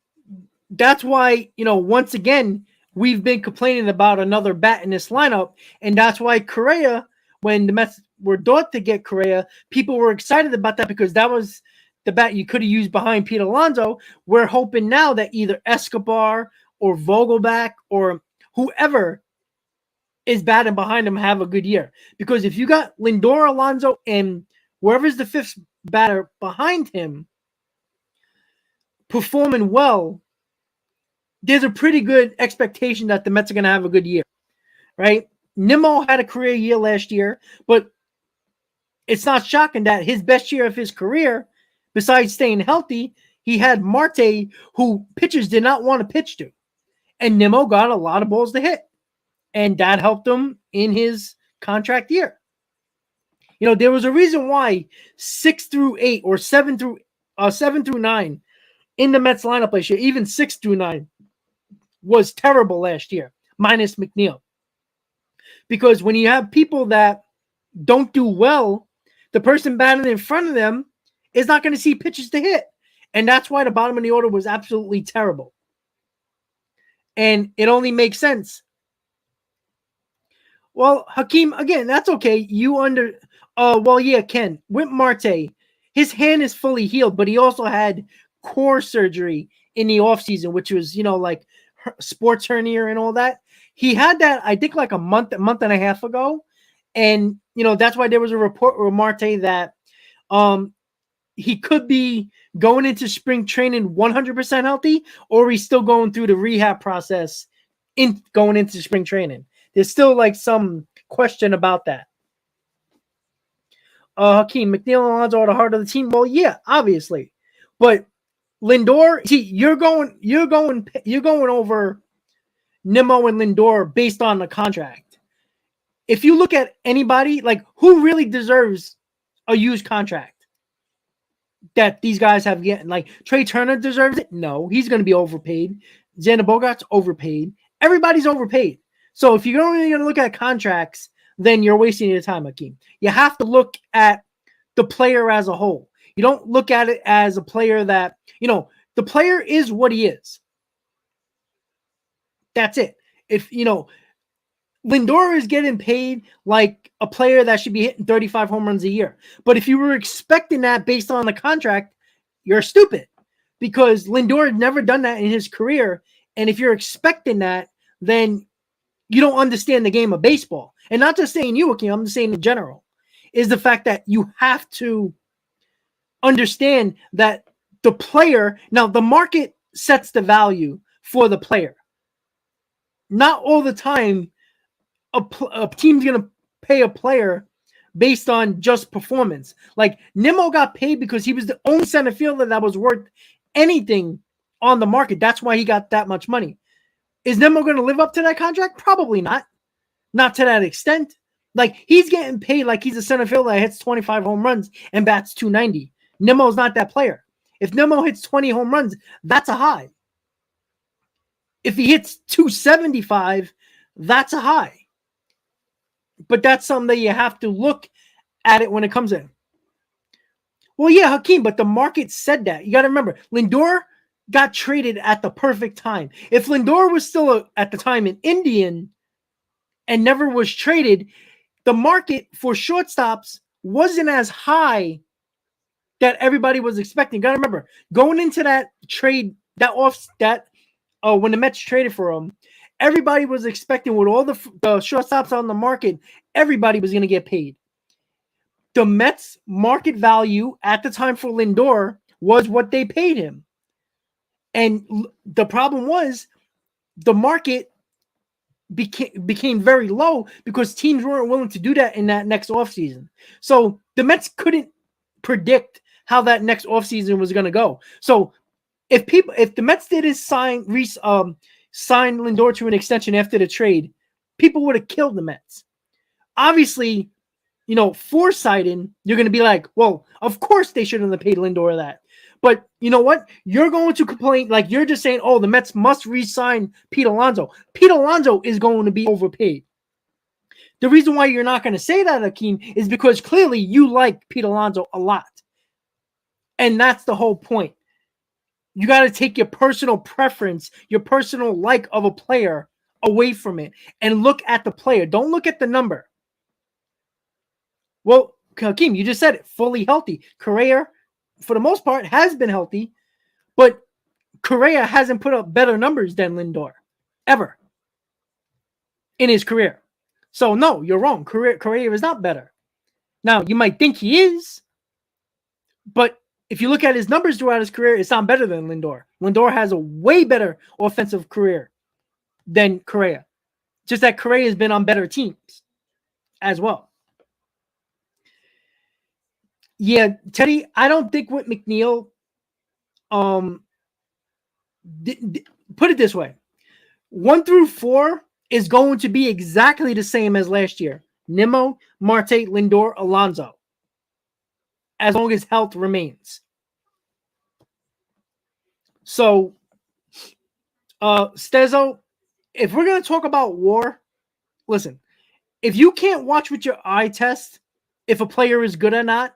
Speaker 3: that's why, once again, we've been complaining about another bat in this lineup. And that's why Correa, when the Mets were thought to get Correa, people were excited about that because that was the bat you could have used behind Pete Alonso. We're hoping now that either Escobar or Vogelback or whoever is batting behind him have a good year. Because if you got Lindor, Alonso, and whoever's the fifth batter behind him performing well, there's a pretty good expectation that the Mets are going to have a good year, right? Nimmo had a career year last year, but it's not shocking that his best year of his career, besides staying healthy, he had Marte, who pitchers did not want to pitch to. And Nimmo got a lot of balls to hit. And that helped him in his contract year. There was a reason why 6 through 8 or 7 through 9 in the Mets lineup last year, even 6 through 9, was terrible last year, minus McNeil. Because when you have people that don't do well, the person batting in front of them is not going to see pitches to hit. And that's why the bottom of the order was absolutely terrible. And it only makes sense. Well, Hakeem, again, that's okay. Ken, with Marte, his hand is fully healed, but he also had core surgery in the offseason, which was, like sports hernia and all that. He had that, I think, like a month and a half ago. And, that's why there was a report with Marte that he could be going into spring training 100% healthy, or he's still going through the rehab process going into spring training. There's still like some question about that. Hakeem, McNeil and Alonso are the heart of the team. Well, yeah, obviously. But Lindor, see, you're going over Nimmo and Lindor based on the contract. If you look at anybody, like, who really deserves a used contract? that these guys have getting. Like Trey Turner deserves it. No, he's going to be overpaid. Xander Bogaerts overpaid. Everybody's overpaid. So if you're only going to look at contracts, then you're wasting your time, Hakeem. You have to look at the player as a whole. You don't look at it as a player that, the player is what he is. That's it. If, Lindor is getting paid like a player that should be hitting 35 home runs a year. But if you were expecting that based on the contract, you're stupid, because Lindor had never done that in his career. And if you're expecting that, then you don't understand the game of baseball. And not just saying you, Hakeem, I'm just saying in general, is the fact that you have to understand that the player, now the market sets the value for the player. Not all the time a team's going to pay a player based on just performance. Like Nimmo got paid because he was the only center fielder that was worth anything on the market. That's why he got that much money. Is Nimmo going to live up to that contract? Probably not. Not to that extent. Like he's getting paid like he's a center fielder that hits 25 home runs and bats 290. Nimmo's not that player. If Nimmo hits 20 home runs, that's a high. If he hits 275, that's a high. But that's something that you have to look at it when it comes in. Well, yeah, Hakeem, but the market said that. You got to remember, Lindor got traded at the perfect time. If Lindor was still at the time an Indian and never was traded, the market for shortstops wasn't as high that everybody was expecting. You got to remember, going into that trade, when the Mets traded for him, everybody was expecting with all the shortstops on the market, everybody was going to get paid. The Mets market value at the time for Lindor was what they paid him. And the problem was the market became very low because teams weren't willing to do that in that next offseason. So the Mets couldn't predict how that next offseason was going to go. So if the Mets did sign Lindor to an extension after the trade, people would have killed the Mets. Obviously, foresighting, you're going to be like, well, of course they shouldn't have paid Lindor that. But you know what? You're going to complain, like you're just saying, oh, the Mets must re-sign Pete Alonso. Pete Alonso is going to be overpaid. The reason why you're not going to say that, Hakeem, is because clearly you like Pete Alonso a lot. And that's the whole point. You got to take your personal preference, your personal like of a player away from it and look at the player. Don't look at the number. Well, Hakeem, you just said it, fully healthy. Correa, for the most part, has been healthy, but Correa hasn't put up better numbers than Lindor ever in his career. So, no, you're wrong. Correa is not better. Now, you might think he is, but if you look at his numbers throughout his career, it's not better than Lindor. Lindor has a way better offensive career than Correa. Just that Correa has been on better teams as well. Yeah, Teddy, I don't think with McNeil, put it this way. 1 through 4 is going to be exactly the same as last year. Nimmo, Marte, Lindor, Alonso. As long as health remains. So, Stezo, if we're going to talk about WAR, listen, if you can't watch with your eye test if a player is good or not,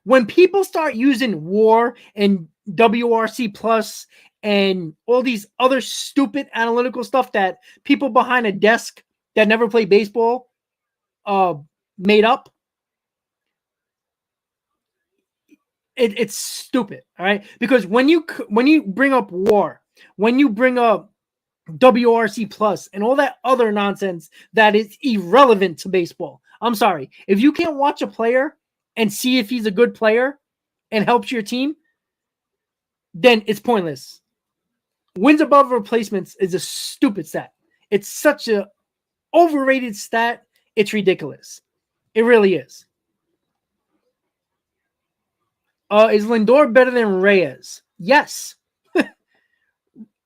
Speaker 3: when people start using WAR and WRC plus and all these other stupid analytical stuff that people behind a desk that never play baseball made up, it's stupid, all right? Because when you bring up WAR, when you bring up WRC plus and all that other nonsense that is irrelevant to baseball, I'm sorry. If you can't watch a player and see if he's a good player and helps your team, then it's pointless. Wins above replacements is a stupid stat. It's such a overrated stat. It's ridiculous. It really is. Is Lindor better than Reyes? Yes.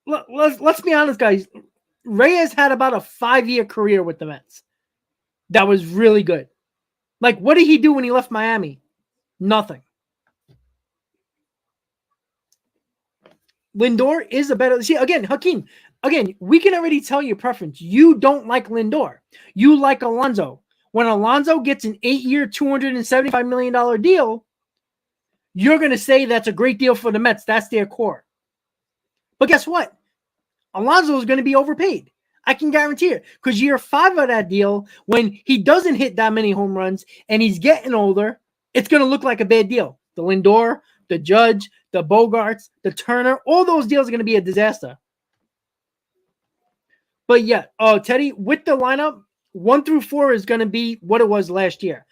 Speaker 3: Let's be honest, guys. Reyes had about a 5-year career with the Mets. That was really good. Like, what did he do when he left Miami? Nothing. Lindor is a better. See, again, Hakeem, again, we can already tell your preference. You don't like Lindor. You like Alonso. When Alonso gets an 8-year, $275 million deal, you're going to say that's a great deal for the Mets. That's their core. But guess what? Alonso is going to be overpaid. I can guarantee it. Because year 5 of that deal, when he doesn't hit that many home runs and he's getting older, it's going to look like a bad deal. The Lindor, the Judge, the Bogarts, the Turner, all those deals are going to be a disaster. But yeah, Teddy, with the lineup, 1 through 4 is going to be what it was last year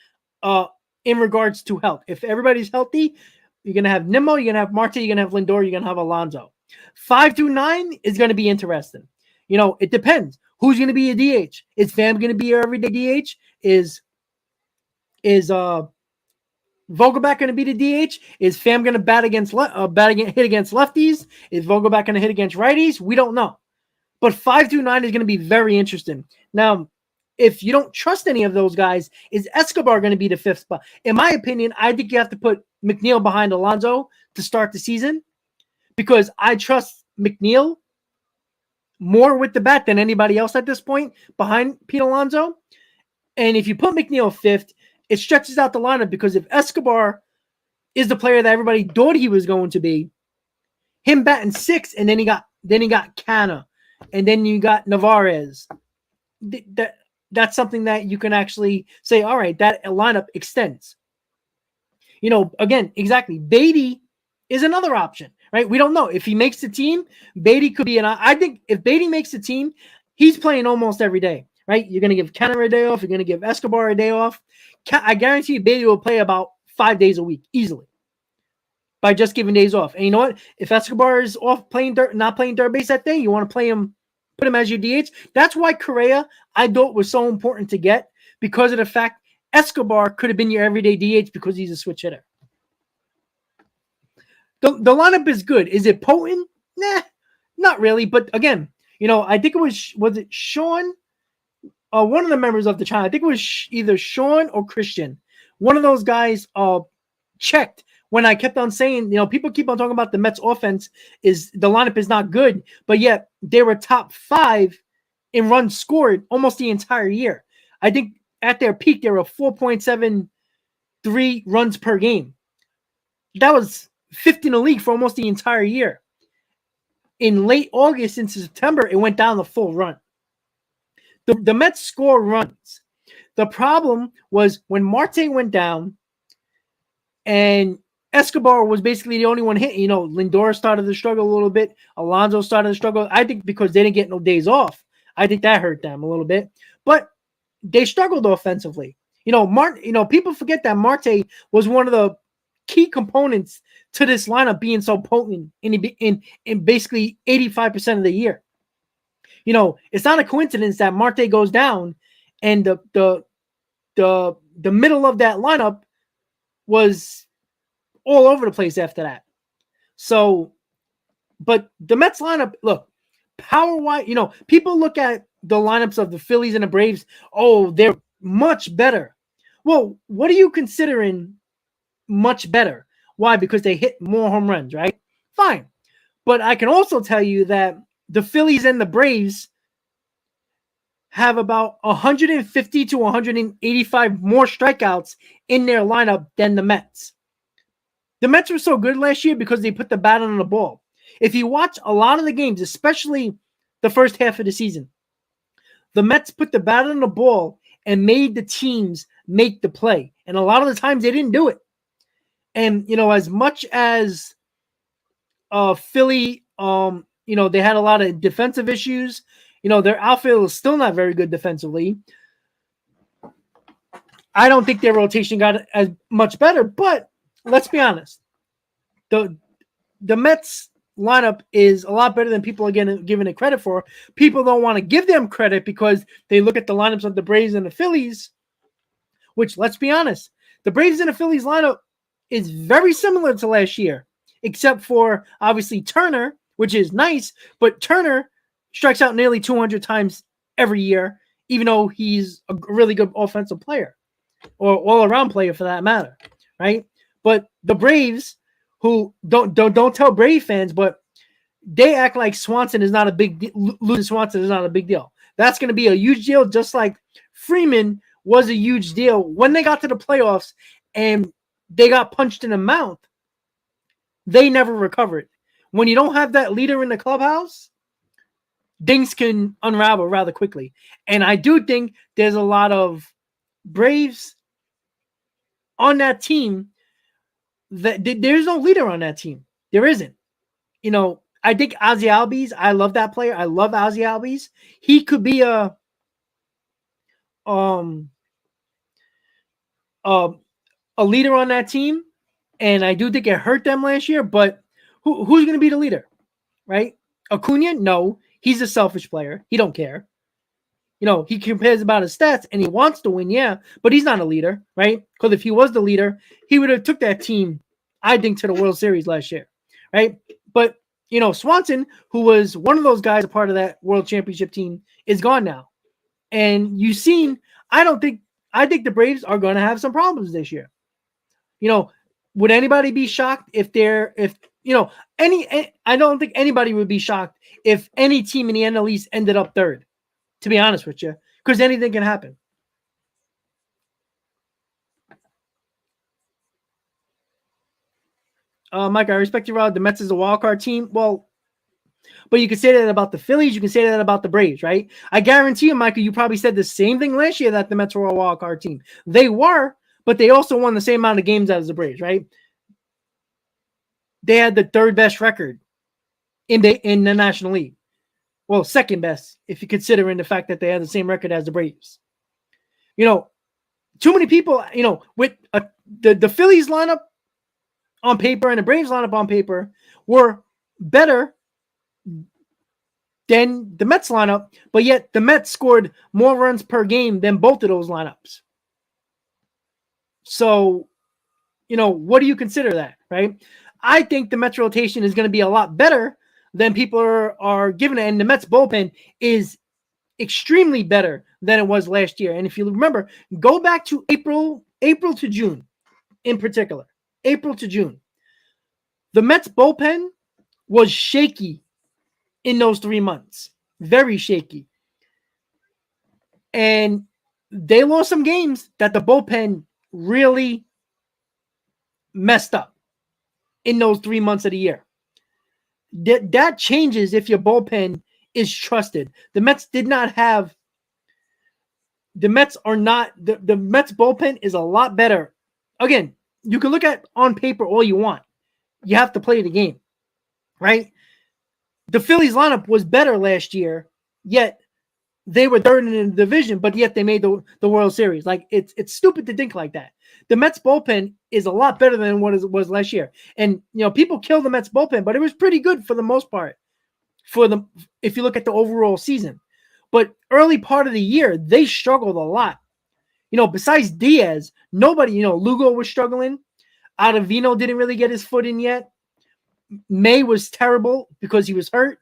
Speaker 3: in regards to health. If everybody's healthy, you're going to have Nimmo, you're going to have Marte, you're going to have Lindor, you're going to have Alonso. 5 through 9 is going to be interesting. You know, it depends. Who's going to be a DH? Is Pham going to be your everyday DH? Is Vogelback going to be the DH? Is Pham going to hit against lefties? Is Vogelback going to hit against righties? We don't know. But 5 through 9 is going to be very interesting. Now, if you don't trust any of those guys, is Escobar going to be the 5th spot? In my opinion, I think you have to put McNeil behind Alonso to start the season because I trust McNeil more with the bat than anybody else at this point behind Pete Alonso. And if you put McNeil 5th, it stretches out the lineup because if Escobar is the player that everybody thought he was going to be, him batting 6th, and then he got Canna, and then you got Navarez. That's something that you can actually say, all right, that lineup extends. You know, again, exactly. Beatty is another option, right? We don't know. If he makes the team, Beatty could be I think if Beatty makes the team, he's playing almost every day, right? You're going to give Canna a day off. You're going to give Escobar a day off. I guarantee you Beatty will play about 5 days a week easily by just giving days off. And you know what? If Escobar is off not playing third base that day, you want to put him as your DH. That's why Correa, I thought, was so important to get because of the fact Escobar could have been your everyday DH because he's a switch hitter. The lineup is good. Is it potent? Nah, not really. But again, you know, I think it was it Sean, one of the members of the channel. I think it was either Sean or Christian. One of those guys checked when I kept on saying, you know, people keep on talking about the Mets offense is the lineup is not good, but yet they were top 5 in runs scored almost the entire year. I think at their peak, they were 4.73 runs per game. That was 5th in the league for almost the entire year. In late August into September, it went down the full run. The Mets score runs. The problem was when Marte went down and Escobar was basically the only one hit. You know, Lindor started to struggle a little bit. Alonso started to struggle. I think because they didn't get no days off. I think that hurt them a little bit. But they struggled offensively. You know, people forget that Marte was one of the key components to this lineup being so potent in basically 85% of the year. You know, it's not a coincidence that Marte goes down and the middle of that lineup was all over the place after that. So, but the Mets lineup, look, power-wise, you know, people look at the lineups of the Phillies and the Braves. Oh, they're much better. Well, what are you considering much better? Why? Because they hit more home runs, right? Fine. But I can also tell you that the Phillies and the Braves have about 150 to 185 more strikeouts in their lineup than the Mets. The Mets were so good last year because they put the bat on the ball. If you watch a lot of the games, especially the first half of the season, the Mets put the bat on the ball and made the teams make the play. And a lot of the times they didn't do it. And, you know, as much as Philly, you know, they had a lot of defensive issues. You know, their outfield is still not very good defensively. I don't think their rotation got as much better, but let's be honest. The Mets lineup is a lot better than people are giving it credit for. People don't want to give them credit because they look at the lineups of the Braves and the Phillies, which, let's be honest, the Braves and the Phillies lineup is very similar to last year, except for, obviously, Turner, which is nice, but Turner strikes out nearly 200 times every year, even though he's a really good offensive player, or all-around player for that matter, right? But the Braves, who don't tell Brave fans, but they act like Swanson is not a big deal. Losing Swanson is not a big deal. That's going to be a huge deal, just like Freeman was a huge deal when they got to the playoffs and they got punched in the mouth. They never recovered. When you don't have that leader in the clubhouse, things can unravel rather quickly. And I do think there's a lot of Braves on that team that there's no leader on that team. There isn't. You know, I think Ozzie Albies, I love that player. I love Ozzie Albies. He could be a leader on that team, and I do think it hurt them last year. But who's going to be the leader, right? Acuna? No, he's a selfish player. He don't care. You know, he cares about his stats and he wants to win, yeah, but he's not a leader, right? Because if he was the leader, he would have took that team, I think, to the World Series last year, right? But, you know, Swanson, who was one of those guys, a part of that World Championship team, is gone now. And you've seen, I think the Braves are going to have some problems this year. You know, would anybody be shocked I don't think anybody would be shocked if any team in the NL East ended up third, to be honest with you, because anything can happen. Mike, I respect you, Rod. The Mets is a wild card team. Well, but you can say that about the Phillies. You can say that about the Braves, right? I guarantee you, Michael, you probably said the same thing last year that the Mets were a wild card team. They were, but they also won the same amount of games as the Braves, right? They had the third best record in the National League. Well, second best, if you consider in the fact that they had the same record as the Braves. You know, too many people, you know, with the Phillies lineup on paper and the Braves lineup on paper were better than the Mets lineup, but yet the Mets scored more runs per game than both of those lineups. So, you know, what do you consider that, right? I think the Mets rotation is going to be a lot better than people are giving it, and the Mets bullpen is extremely better than it was last year. And if you remember, go back to April to June in particular, April to June. The Mets bullpen was shaky in those 3 months, very shaky. And they lost some games that the bullpen really messed up in those 3 months of the year. That changes if your bullpen is trusted. The Mets bullpen is a lot better. Again, you can look at on paper all you want. You have to play the game, right? The Phillies lineup was better last year, yet they were third in the division, but yet they made the World Series. Like, it's stupid to think like that. The Mets bullpen is a lot better than what it was last year. And, you know, people kill the Mets bullpen, but it was pretty good for the most part if you look at the overall season. But early part of the year, they struggled a lot. You know, besides Diaz, nobody, you know, Lugo was struggling. Ottavino didn't really get his foot in yet. May was terrible because he was hurt.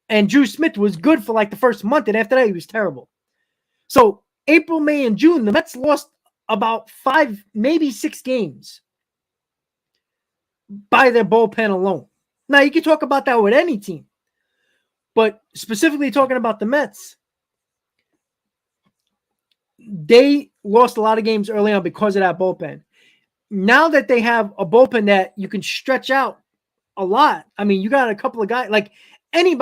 Speaker 3: And Drew Smith was good for like the first month, and after that, he was terrible. So April, May, and June, the Mets lost about 5, maybe 6 games by their bullpen alone. Now, you can talk about that with any team, but specifically talking about the Mets, they lost a lot of games early on because of that bullpen. Now that they have a bullpen that you can stretch out a lot, I mean, you got a couple of guys, like any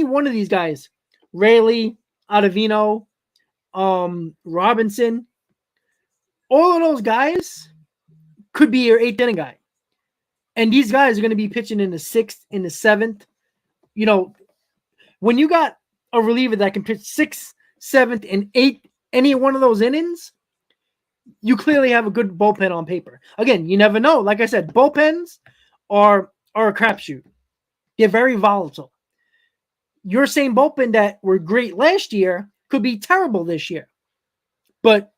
Speaker 3: one of these guys, Rayleigh, Ottavino, Robinson, all of those guys could be your 8th inning guy. And these guys are going to be pitching in the 6th, in the 7th. You know, when you got a reliever that can pitch 6th, 7th, and 8th, any one of those innings, you clearly have a good bullpen on paper. Again, you never know. Like I said, bullpens are a crapshoot. They're very volatile. Your same bullpen that were great last year could be terrible this year. But,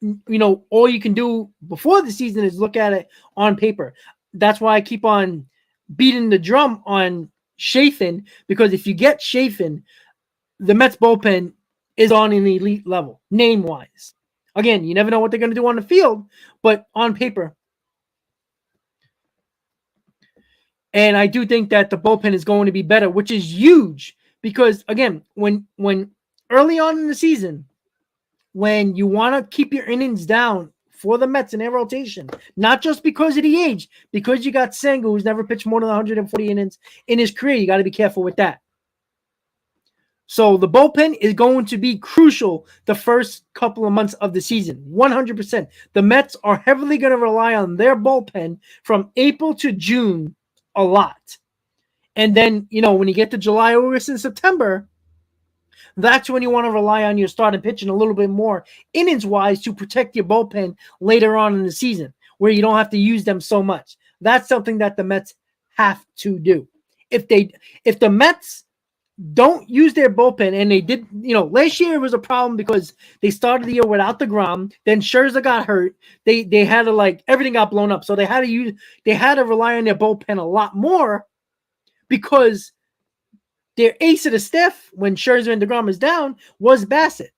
Speaker 3: you know, all you can do before the season is look at it on paper. That's why I keep on beating the drum on Chafin, because if you get Chafin, the Mets bullpen is on an elite level, name-wise. Again, you never know what they're going to do on the field, but on paper. And I do think that the bullpen is going to be better, which is huge because, again, when early on in the season, when you want to keep your innings down for the Mets in their rotation, not just because of the age, because you got Senga, who's never pitched more than 140 innings in his career, you got to be careful with that. So the bullpen is going to be crucial the first couple of months of the season, 100%. The Mets are heavily going to rely on their bullpen from April to June a lot. And then, when you get to July, August, and September, that's when you want to rely on your starting pitching a little bit more innings-wise to protect your bullpen later on in the season, where you don't have to use them so much. That's something that the Mets have to do. If the Mets don't use their bullpen, and they did, last year was a problem because they started the year without DeGrom, then Scherzer got hurt. They had to everything got blown up. So they had to rely on their bullpen a lot more because their ace of the staff when Scherzer and DeGrom is down was Bassett.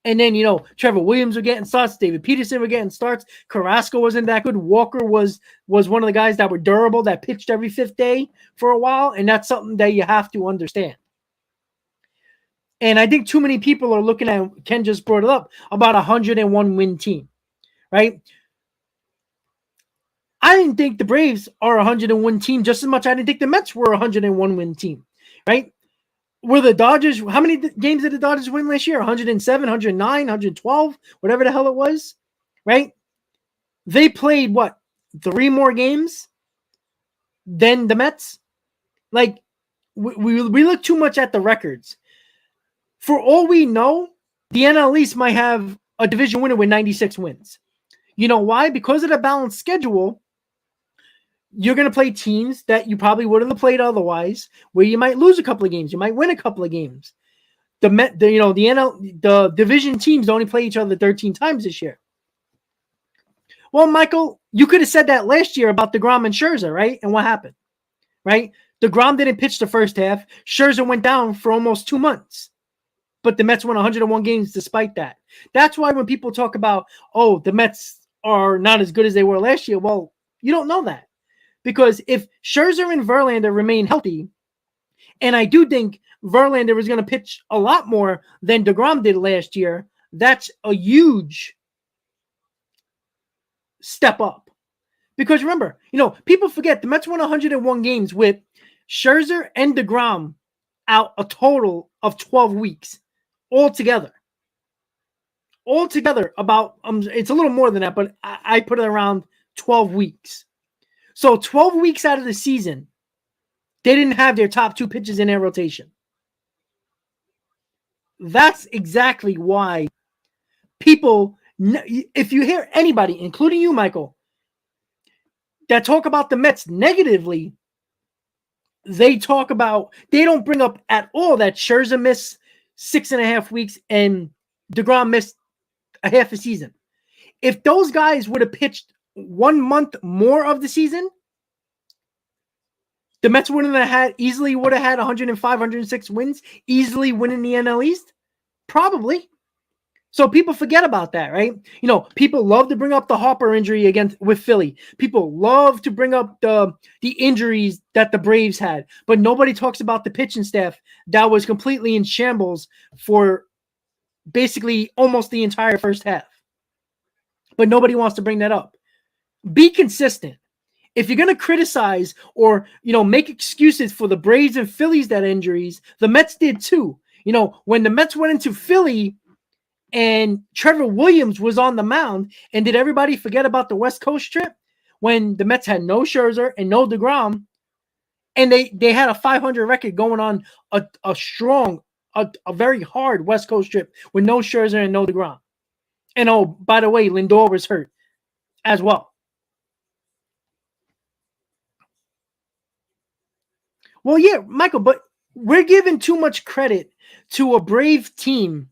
Speaker 3: And then, Trevor Williams were getting starts. David Peterson were getting starts. Carrasco wasn't that good. Walker was one of the guys that were durable, that pitched every fifth day for a while. And that's something that you have to understand. And I think too many people are looking at, Ken just brought it up, about 101 win team, right? I didn't think the Braves are a 101 team just as much. I didn't think the Mets were a 101 win team, right? Were the Dodgers, how many games did the Dodgers win last year? 107, 109, 112, whatever the hell it was, right? They played, 3 more games than the Mets? We look too much at the records. For all we know, the NL East might have a division winner with 96 wins. You know why? Because of the balanced schedule, you're going to play teams that you probably wouldn't have played otherwise, where you might lose a couple of games. You might win a couple of games. The division teams only play each other 13 times this year. Well, Michael, you could have said that last year about DeGrom and Scherzer, right? And what happened, right? DeGrom didn't pitch the first half. Scherzer went down for almost 2 months. But the Mets won 101 games despite that. That's why when people talk about, the Mets are not as good as they were last year, well, you don't know that. Because if Scherzer and Verlander remain healthy, and I do think Verlander is going to pitch a lot more than DeGrom did last year, that's a huge step up. Because remember, people forget the Mets won 101 games with Scherzer and DeGrom out a total of 12 weeks. Altogether, about it's a little more than that, but I put it around 12 weeks. So 12 weeks out of the season, they didn't have their top 2 pitchers in their rotation. That's exactly why people, if you hear anybody, including you, Michael, that talk about the Mets negatively, they don't bring up at all that Scherzer missed 6.5 weeks and DeGrom missed a half a season. If those guys would have pitched 1 month more of the season, the Mets would have had 105, 106 wins, easily winning the NL East. Probably. So people forget about that, right? People love to bring up the Harper injury with Philly. People love to bring up the injuries that the Braves had, but nobody talks about the pitching staff that was completely in shambles for basically almost the entire first half. But nobody wants to bring that up. Be consistent. If you're going to criticize or, make excuses for the Braves and Phillies that injuries, the Mets did too. When the Mets went into Philly, and Trevor Williams was on the mound. And did everybody forget about the West Coast trip when the Mets had no Scherzer and no DeGrom? And they had a 500 record going on a strong, a very hard West Coast trip with no Scherzer and no DeGrom. And by the way, Lindor was hurt as well. Well, yeah, Michael, but we're giving too much credit to a Brave team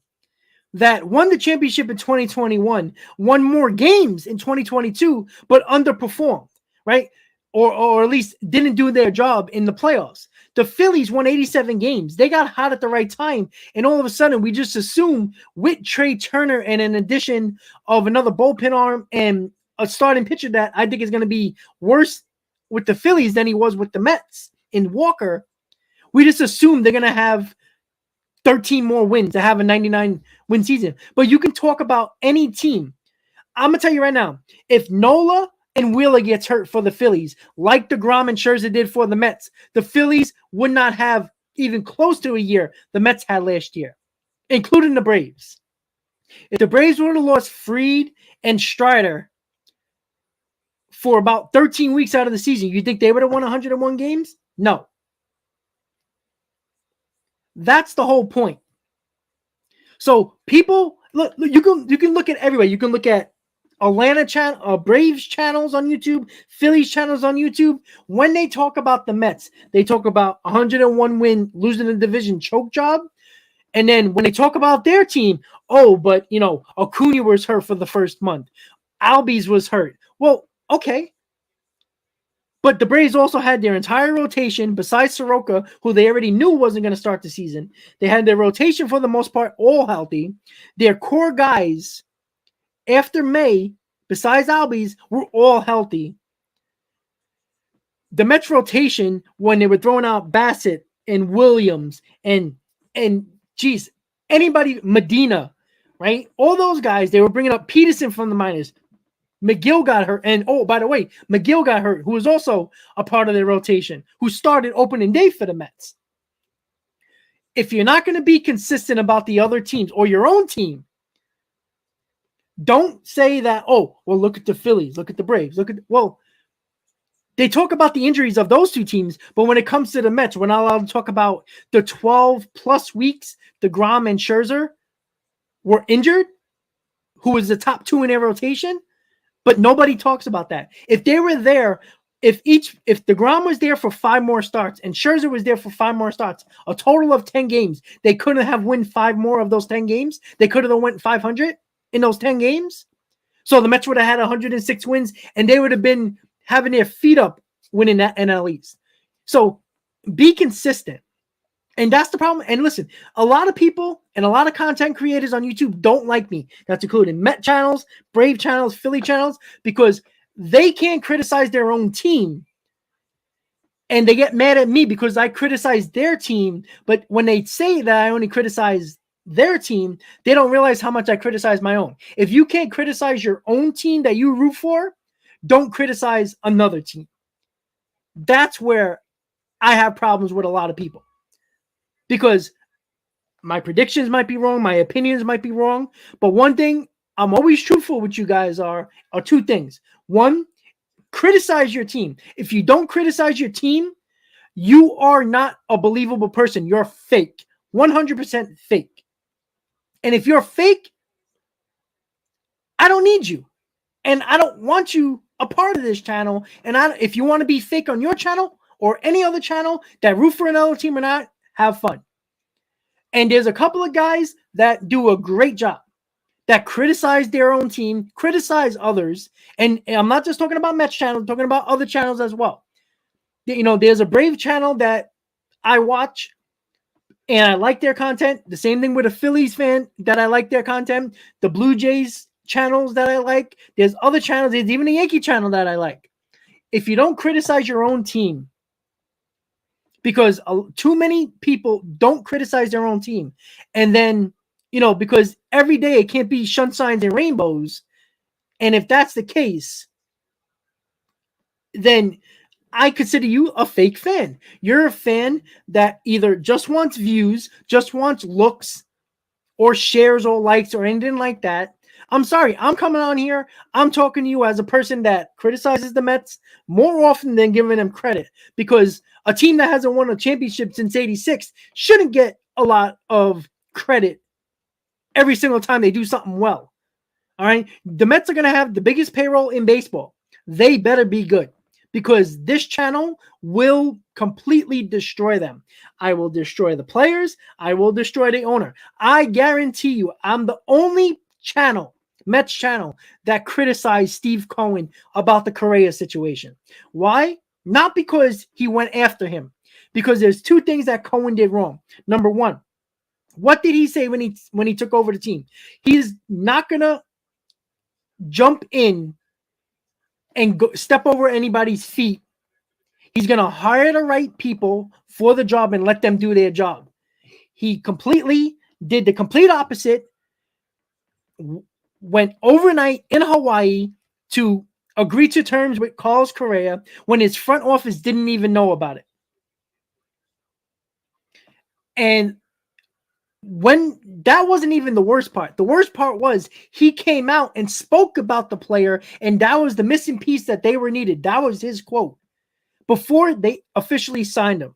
Speaker 3: that won the championship in 2021, won more games in 2022, but underperformed, right? Or at least didn't do their job in the playoffs. The Phillies won 87 games. They got hot at the right time. And all of a sudden, we just assume with Trey Turner and an addition of another bullpen arm and a starting pitcher that I think is going to be worse with the Phillies than he was with the Mets in Walker. We just assume they're going to have 13 more wins to have a 99 win season. But you can talk about any team. I'm going to tell you right now, if Nola and Wheeler gets hurt for the Phillies, like DeGrom and Scherzer did for the Mets, the Phillies would not have even close to a year the Mets had last year, including the Braves. If the Braves would have lost Fried and Strider for about 13 weeks out of the season, you think they would have won 101 games? No. That's the whole point. So people look, you can look at everywhere. You can look at Atlanta channel, Braves channels on YouTube, Phillies channels on YouTube. When they talk about the Mets, they talk about 101 win, losing the division choke job. And then when they talk about their team, oh, but Acuna was hurt for the first month. Albies was hurt. Well, okay. But the Braves also had their entire rotation, besides Soroka, who they already knew wasn't going to start the season. They had their rotation for the most part all healthy. Their core guys, after May, besides Albies, were all healthy. The Mets rotation, when they were throwing out Bassett and Williams and geez, anybody, Medina, right? All those guys, they were bringing up Peterson from the minors. McGill got hurt. And, oh, by the way, McGill got hurt, who was also a part of their rotation, who started opening day for the Mets. If you're not going to be consistent about the other teams or your own team, don't say that, oh, well, look at the Phillies, look at the Braves, they talk about the injuries of those two teams, but when it comes to the Mets, we're not allowed to talk about the 12-plus weeks DeGrom and Scherzer were injured, who was the top two in their rotation. But nobody talks about that. If they were there, if DeGrom was there for 5 more starts and Scherzer was there for 5 more starts, a total of 10 games, they couldn't have won 5 more of those 10 games. They could have went 500 in those 10 games. So the Mets would have had 106 wins, and they would have been having their feet up winning that NL East. So be consistent. And that's the problem. And listen, a lot of people and a lot of content creators on YouTube don't like me. That's including Met channels, Brave channels, Philly channels, because they can't criticize their own team. And they get mad at me because I criticize their team. But when they say that I only criticize their team, they don't realize how much I criticize my own. If you can't criticize your own team that you root for, don't criticize another team. That's where I have problems with a lot of people. Because my predictions might be wrong, my opinions might be wrong, but one thing I'm always truthful with you guys are 2 things. One, criticize your team. If you don't criticize your team, you are not a believable person. You're fake. 100% fake. And if you're fake, I don't need you. And I don't want you a part of this channel. And if you want to be fake on your channel or any other channel that root for another team or not, have fun. And there's a couple of guys that do a great job, that criticize their own team, criticize others. And I'm not just talking about Mets channel, I'm talking about other channels as well. There's a Brave channel that I watch and I like their content. The same thing with a Phillies fan that I like their content. The Blue Jays channels that I like. There's other channels. There's even a Yankee channel that I like. If you don't criticize your own team, because too many people don't criticize their own team. And then, because every day it can't be sunshines and rainbows. And if that's the case, then I consider you a fake fan. You're a fan that either just wants views, just wants looks, or shares or likes or anything like that. I'm sorry. I'm coming on here. I'm talking to you as a person that criticizes the Mets more often than giving them credit, because a team that hasn't won a championship since '86 shouldn't get a lot of credit every single time they do something well. All right. The Mets are going to have the biggest payroll in baseball. They better be good, because this channel will completely destroy them. I will destroy the players. I will destroy the owner. I guarantee you, I'm the only channel, Mets channel, that criticized Steve Cohen about the Correa situation. Why? Not because he went after him, because there's 2 things that Cohen did wrong. Number 1, what did he say when he took over the team? He's not gonna jump in and step over anybody's feet He's going to hire the right people for the job and let them do their job. He completely did the complete opposite, went overnight in Hawaii to agree to terms with Carlos Correa when his front office didn't even know about it. And when that wasn't even the worst part. The worst part was he came out and spoke about the player, and that was the missing piece that they were needed. That was his quote before they officially signed him.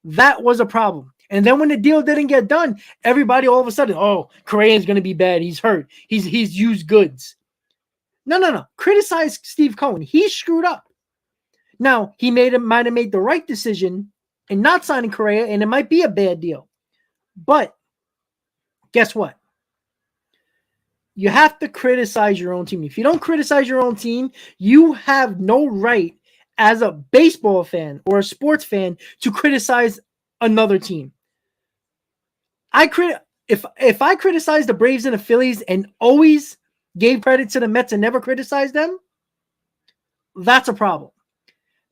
Speaker 3: That was a problem. And then when the deal didn't get done, everybody all of a sudden, oh, Correa is going to be bad. He's hurt. He's used goods. No. Criticize Steve Cohen. He screwed up. Now, he might have made the right decision in not signing Correa, and it might be a bad deal. But guess what? You have to criticize your own team. If you don't criticize your own team, you have no right as a baseball fan or a sports fan to criticize another team. If I criticize the Braves and the Phillies and always gave credit to the Mets and never criticized them, that's a problem.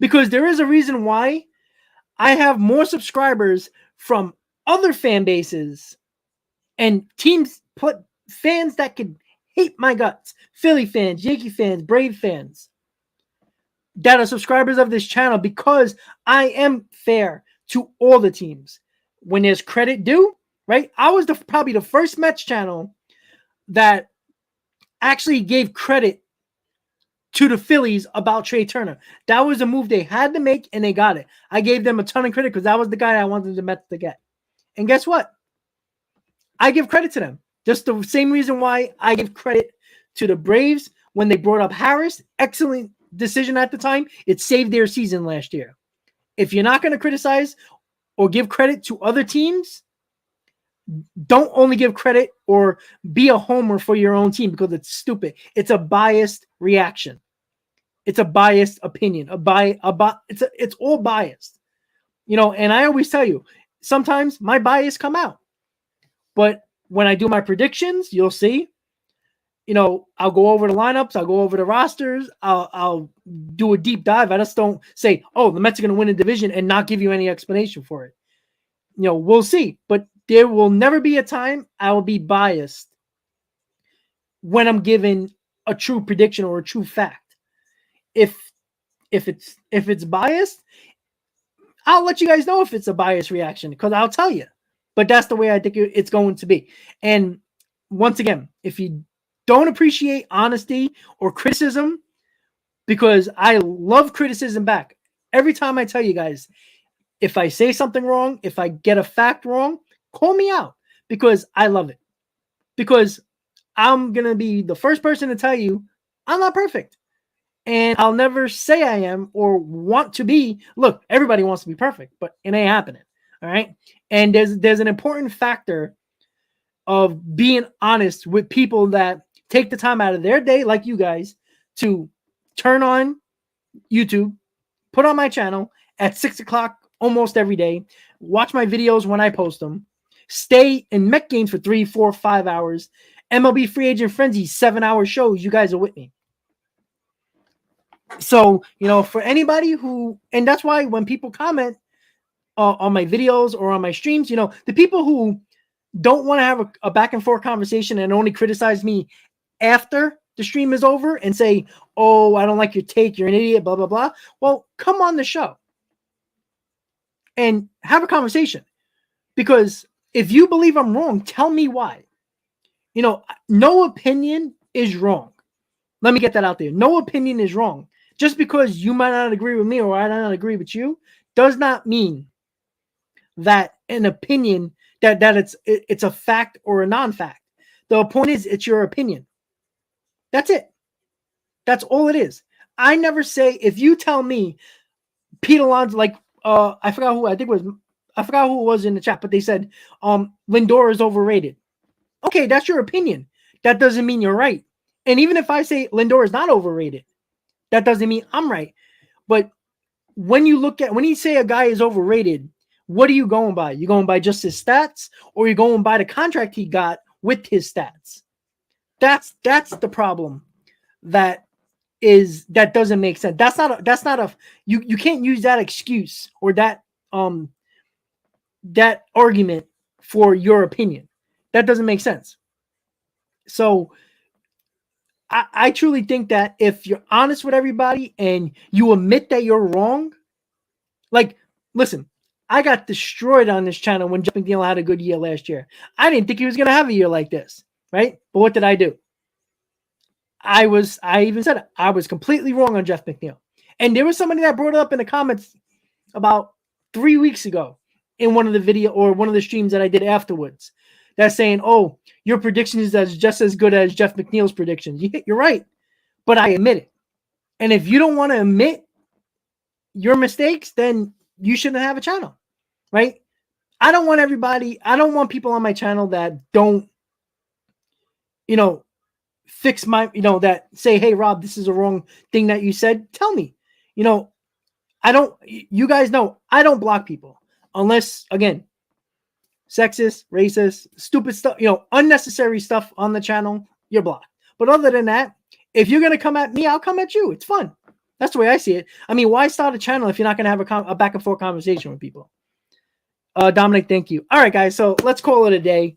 Speaker 3: Because there is a reason why I have more subscribers from other fan bases and teams, put fans that could hate my guts, Philly fans, Yankee fans, Brave fans, that are subscribers of this channel, because I am fair to all the teams. When there's credit due, right? I was probably the first Mets channel that actually gave credit to the Phillies about Trey Turner. That was a move they had to make, and they got it. I gave them a ton of credit because that was the guy I wanted the Mets to get. And guess what? I give credit to them. Just the same reason why I give credit to the Braves when they brought up Harris. Excellent decision at the time. It saved their season last year. If you're not going to criticize or give credit to other teams, don't only give credit or be a homer for your own team, because it's stupid. It's a biased reaction. It's a biased opinion. It's all biased. And I always tell you, sometimes my bias come out. But when I do my predictions, you'll see, I'll go over the lineups. I'll go over the rosters. I'll do a deep dive. I just don't say, oh, the Mets are going to win the division and not give you any explanation for it. We'll see. But there will never be a time I will be biased when I'm giving a true prediction or a true fact. If it's biased, I'll let you guys know if it's a biased reaction, because I'll tell you. But that's the way I think it's going to be. And once again, if you don't appreciate honesty or criticism, because I love criticism back. Every time I tell you guys, if I say something wrong, if I get a fact wrong, call me out, because I love it. Because I'm going to be the first person to tell you I'm not perfect. And I'll never say I am or want to be. Look, everybody wants to be perfect, but it ain't happening. All right. And there's an important factor of being honest with people that take the time out of their day, like you guys, to turn on YouTube, put on my channel at 6 o'clock almost every day, watch my videos when I post them, stay in Met games for 3, 4, 5 hours, MLB Free Agent Frenzy, 7-hour shows. You guys are with me. So, for anybody who, and that's why when people comment on my videos or on my streams, the people who don't want to have a back and forth conversation and only criticize me after the stream is over and say, oh, I don't like your take, you're an idiot, blah, blah, blah. Well, come on the show and have a conversation, because if you believe I'm wrong, tell me why. No opinion is wrong. Let me get that out there. No opinion is wrong. Just because you might not agree with me or I don't agree with you does not mean that an opinion that it's a fact or a non-fact. The point is, it's your opinion. That's it. That's all it is. I never say, if you tell me Pete Alonso, like I forgot who it was in the chat, but they said Lindor is overrated. Okay, that's your opinion. That doesn't mean you're right. And even if I say Lindor is not overrated, that doesn't mean I'm right. But when you say a guy is overrated, what are you going by? You going by just his stats, or you going by the contract he got with his stats? That's the problem that that doesn't make sense. That's not a you can't use that excuse or that argument for your opinion. That doesn't make sense. So I truly think that if you're honest with everybody and you admit that you're wrong, like, listen, I got destroyed on this channel when Jeff McNeil had a good year last year. I didn't think he was going to have a year like this, right? But what did I do? I even said it. I was completely wrong on Jeff McNeil. And there was somebody that brought it up in the comments about 3 weeks ago in one of the video or one of the streams that I did afterwards. That's saying, oh, your prediction is just as good as Jeff McNeil's predictions. You're right, but I admit it. And if you don't want to admit your mistakes, then you shouldn't have a channel, right? I don't want people on my channel that don't, fix my, that say, hey, Rob, this is a wrong thing that you said. Tell me, you guys know I don't block people unless, again, sexist, racist, stupid stuff, unnecessary stuff on the channel, you're blocked. But other than that, if you're going to come at me, I'll come at you. It's fun. That's the way I see it. I mean, why start a channel if you're not going to have a back and forth conversation with people? Dominic, thank you. All right, guys. So let's call it a day.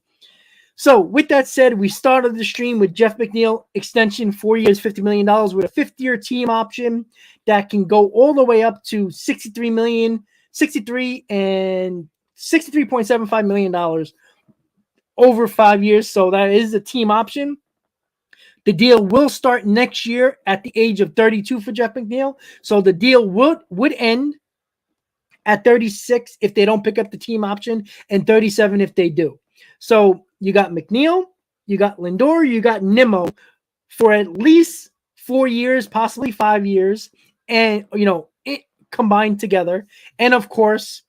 Speaker 3: So with that said, we started the stream with Jeff McNeil extension, 4 years, $50 million with a fifth-year team option that can go all the way up to $63.75 million over 5 years. So that is a team option. The deal will start next year at the age of 32 for Jeff McNeil. So the deal would end at 36 if they don't pick up the team option, and 37 if they do. So you got McNeil, you got Lindor, you got Nimmo for at least 4 years, possibly 5 years, and it combined together. And of course,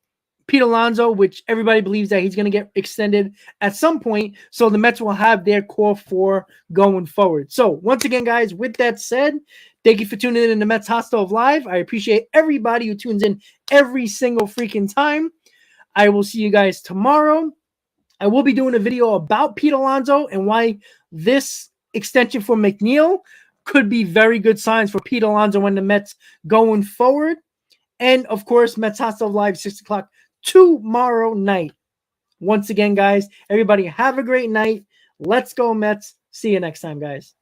Speaker 3: Pete Alonso, which everybody believes that he's going to get extended at some point. So the Mets will have their core four going forward. So once again, guys, with that said, thank you for tuning in to Mets Hot Stove Live. I appreciate everybody who tunes in every single freaking time. I will see you guys tomorrow. I will be doing a video about Pete Alonso and why this extension for McNeil could be very good signs for Pete Alonso and the Mets going forward. And of course, Mets Hot Stove Live, 6 o'clock tomorrow night. Once again, guys, everybody have a great night. Let's go, Mets. See you next time, guys.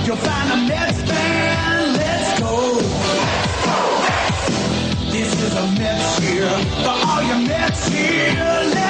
Speaker 1: You'll find a Mets fan. Let's go. This is a Mets cheer for all your Mets here.